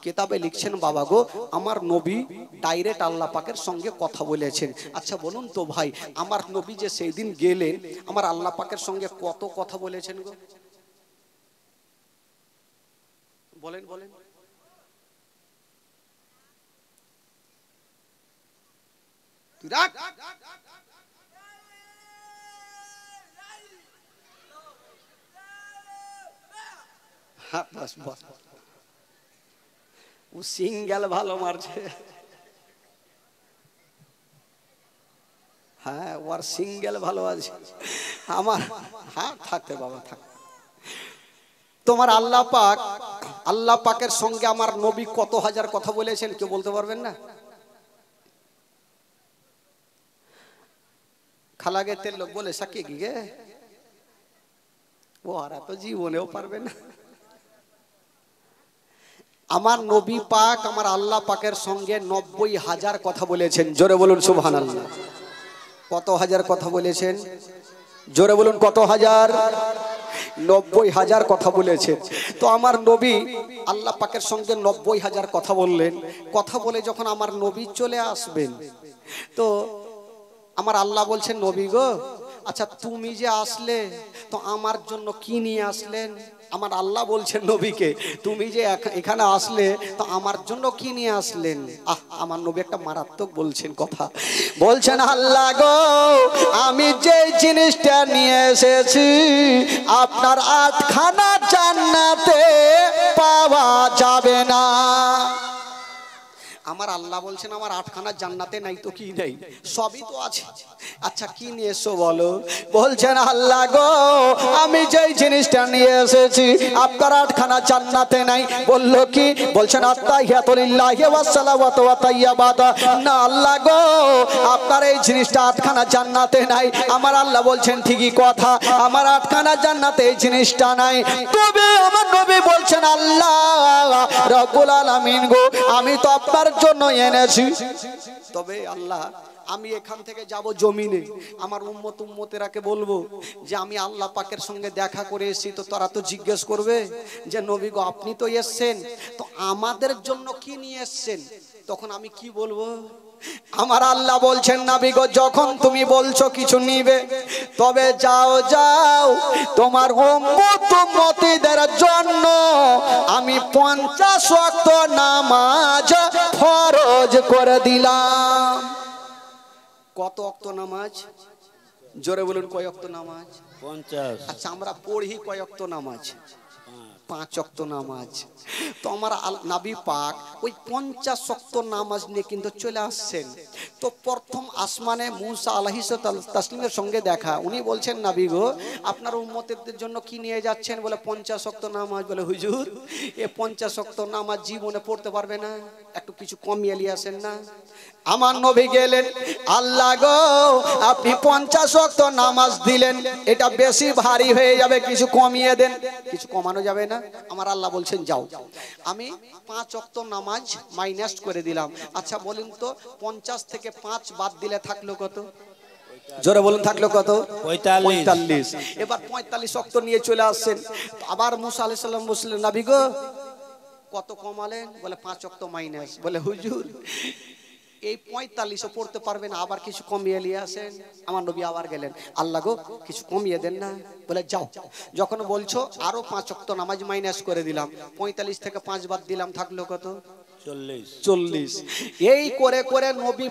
কিতাবে লিখছেন বাবা গো আমার নবী ডাইরেক্ট আল্লাহ পাকের সঙ্গে কথা বলেছেন। আচ্ছা বলুন তো ভাই, আমার নবী যে সেই দিন গেলেন আমার আল্লাহ পাকের সঙ্গে কত কথা বলেছেন গো? বলেন বলেন। ও সিঙ্গেল ভালো মারছে। হ্যাঁ ওর সিঙ্গেল ভালো আছে। আমার হ্যাঁ থাকতে বাবা থাক। তোমার আল্লাহ পাক, আল্লাহ পাকের সঙ্গে আমার নবী কত হাজার কথা বলেছেন কেউ বলতে পারবেন না? খালাগেতের লোক বলে সাকি কি গে ও আর তো জীবনেও পারবে না। আমার নবী পাক আমার আল্লাহ পাকের সঙ্গে 90,000 কথা বলেছেন। জোরে বলুন সুবহানাল্লাহ। কত হাজার কথা বলেছেন? জোরে বলুন কত হাজার? 90,000 কথা বলেছেন। তো আমার নবী আল্লাহ পাকের সঙ্গে 90,000 কথা বললেন। কথা বলে যখন আমার নবী চলে আসবেন তো আমার আল্লাহ বলছেন নবী গো আচ্ছা তুমি যে আসলে তো আমার জন্য কি নিয়ে আসলেন? আমার আল্লাহ বলছেন নবীকে তুমি যে এখানে আসলে তো আমার জন্য কি নিয়ে আসলেন? আমার নবী একটা মারাত্মক বলছেন কথা, বলছেন আল্লাহ গো আমি যে জিনিসটা নিয়ে এসেছি আপনার 8খানা জান্নাতে পাওয়া যাবে না। আমার আল্লাহ বলছেন আমার 8খানা জান্নাতে নাই তো কি নেই? সবই তো আছে। আচ্ছা কি নিয়ে এসো বলো? বলছেন আল্লাহ গো আমি যেই জিনিসটা নিয়ে এসেছি আপনার 8খানা জান্নাতে নাই। বললো কি? বলছেন আত্তাহিয়াতু লিল্লাহি ওয়াস সালাওয়াতু ওয়া তাইয়্যিবাত। না আল্লাহ গো আপনার এই জিনিসটা 8খানা জান্নাতে নাই। আমার আল্লাহ বলছেন ঠিকই কথা, আমার 8খানা জান্নাতে এই জিনিসটা নাই। তবে আমার নবী বলছেন আল্লাহ রব্বুল আলামিন গো আমি তো আপনার জন্য এনেছি। তবে আল্লাহ আমি এখান থেকে যাব জমিনে, আমার উম্মতেরাকে বলবো যে আমি আল্লাহ পাকের সঙ্গে দেখা করে এসেছি। তো তারা তো জিজ্ঞেস করবে যে নবী গো আপনি তো এসেছেন তো আমাদের জন্য কি নিয়ে এসেছেন? তখন আমি কি বলবো? আমার আল্লাহ বলছেন নবী গো যখন তুমি বলছো কিছু নিবে তবে যাও যাও তোমার উম্মতদের জন্য আমি 50 ওয়াক্ত নামাজ ফরজ করে দিলাম। কত ওয়াক্ত নামাজ? জোরে বলুন কয় ওয়াক্ত নামাজ? 50 আচ্ছা আমরা পড়ি কয় ওয়াক্ত নামাজ? 5 ওয়াক্ত নামাজ। তো আমার নবী পাক ওই 50 ওয়াক্ত নামাজ নিয়ে কিন্তু চলে আসছেন। তো প্রথম আসমানে মুসা আলাইহিস তাসলিমের সঙ্গে দেখা। উনি বলছেন নবী গো আপনার উম্মতের জন্য কি নিয়ে যাচ্ছেন? বলে 50 ওয়াক্ত নামাজ। বলে হুজুর এ 50 ওয়াক্ত নামাজ জীবনে পড়তে পারবে না, একটু কিছু কমিয়ে নিয়ে আসেন না। আমার নবী গেলেন, আল্লাহ গো আপনি 50 ওয়াক্ত নামাজ দিলেন, এটা বেশি ভারী হয়ে যাবে, কিছু কমিয়ে দেন। কিছু কমানো যাবে না? আমার আল্লাহ বলছেন যাও, আমি 5 ওয়াক্ত নামাজ মাইনাস করে দিলাম। আচ্ছা বলুন তো 50 থেকে 5 বাদ দিলে থাকলো কত? জোরে বলুন থাকলো কত? 45। এবার 45 ওয়াক্ত নিয়ে চলে আসছেন। আবার মুসা আলাইহিস সালাম বললেন নবী গো কত কমালেন? বলে 5 ওয়াক্ত মাইনাস। বলে হুজুর এই 45ও পড়তে পারবেন, আবার কিছু কমিয়ে নিয়ে আসেন। আমার নবী আবার গেলেন, আল্লাহ গো কিছু কমিয়ে দেন না। বলে যাও, যখন বলছো আরো 5 ওয়াক্ত নামাজ মাইনাস করে দিলাম, 45 থেকে 5 বাদ দিলাম, থাকলো কত? 40। এই করে করে নবী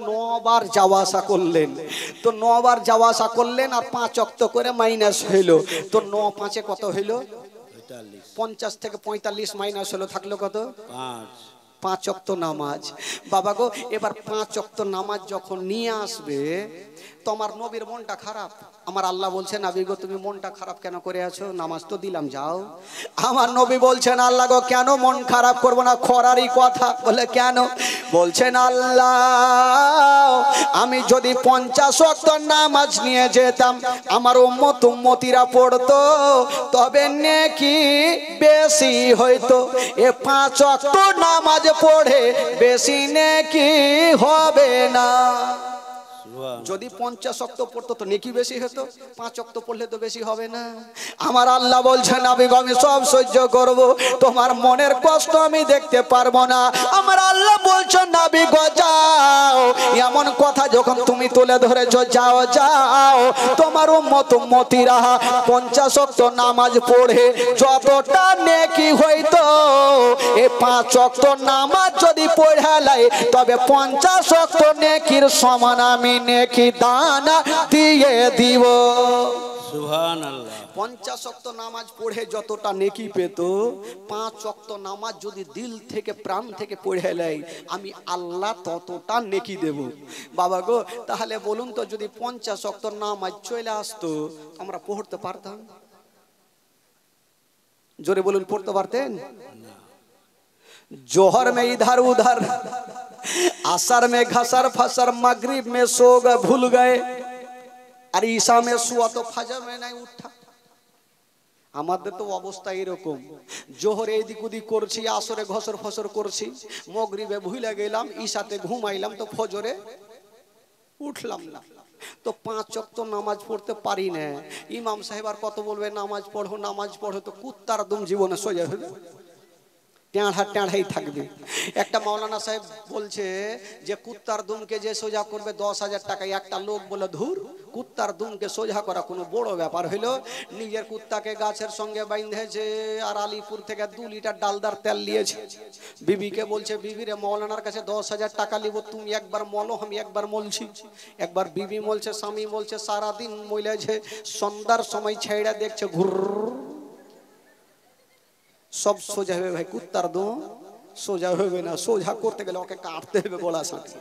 9 বার যাওয়া আসা করলেন। তো 9 বার যাওয়া আসা করলেন আর 5 ওয়াক্ত করে মাইনাস হইলো। তো 9 5 কত হইলো? 50 থেকে 45 মাইনাস হলো, থাকলো কত? 5 ওয়াক্ত নামাজ। বাবা গো এবার 5 ওয়াক্ত নামাজ যখন নিয়ে আসবে তো আমার নবীর মনটা খারাপ। আমার আল্লাহ বলছেন নবী গো তুমি মনটা খারাপ কেন করে আছো? নামাজ তো দিলাম যাও। আমার নবী বলছেন আল্লাহ গো কেন মন খারাপ করব না, খরারই কথা। বলে কেন? বলছেন আল্লাহ আমি যদি 50 ওয়াক্ত নামাজ নিয়ে যেতাম, আমার উম্মতিরা পড়তো, তবে নেকি বেশি হইতো। এ 5 ওয়াক্ত নামাজ পড়ে বেশি নেকি হবে না। যদি 50 ওয়াক্ত পড়তো তো নেকি বেশি হতো, 5 ওয়াক্ত পড়লে তো বেশি হবে না। আমার আল্লাহ বলছেন নবী গো আমি সব সহ্য করব, তোমার মনের কষ্ট আমি দেখতে পারবো না। আমার আল্লাহ বলছেন নবী গো যাও, এমন কথা যখন তুমি তুলে ধরেছো যাও যাও, তোমার উম্মতিরা 50 ওয়াক্ত নামাজ পড়ে যতটা নেকি হইতো এই 5 ওয়াক্ত নামাজ যদি পড়ে লাই তবে 50 ওয়াক্ত নেকির সমান আমি নেকি দানা দিয়ে দিব। সুবহানাল্লাহ। 50 ওয়াক্ত নামাজ পড়ে যতটা নেকি পেত, 5 ওয়াক্ত নামাজ যদি দিল থেকে প্রাণ থেকে পড়ে লাই আমি আল্লাহ ততটা নেকি দেব। বাবা গো তাহলে বলুন তো যদি 50 ওয়াক্ত নামাজ চলে আসতো আমরা পড়তে পারতাম? জোরে বলুন পড়তে পারতেন? जोहर में इधर उधर, असर में घसर फसर, मगरिब में सो गए भूल गए, अरे ईसा में सुआ तो फजर में नहीं उठा। আমাদের তো অবস্থা এরকম, জোহরে এদিক ওদিক করছি, আসরে ঘসর ফসর করছি, মাগরিবে ভুলে গেলাম, ঈশাতে ঘুমাইলাম, তো ফজরে উঠলাম না। তো 5 ওয়াক্ত নামাজ পড়তে পারি না। ইমাম সাহেব আর কত বলবে নামাজ পড়ো নামাজ পড়ো, তো কুত্তার দম জীবনে সোজা হবে, টেঁড়াই থাকবে। একটা মাওলানা সাহেব বলছে যে কুত্তার দুমকে যে সোজা করবে 10,000 টাকা। একটা লোক বলে ধুর কুত্তার দুমকে সোজা করা কোনো বড় ব্যাপার হইলো? নিজের কুত্তাকে গাছের সঙ্গে বাইন্ধেছে আর আলিপুর থেকে 2 লিটার ডালদার তেল নিয়েছে। বিবিকে বলছে বিবিরে মাওলানার কাছে 10,000 টাকা নিব, তুমি একবার মলো আমি একবার মলছি। একবার বিবি বলছে স্বামী বলছে সারাদিন মইলেছে, সন্ধ্যার সময় ছেড়ে দেখছে ঘুর সব সোজা হবে। ভাই কুত্তার দো সোজা হবে না, সোজা করতে গেলে ওকে কাটতে হবে গলা সাথে।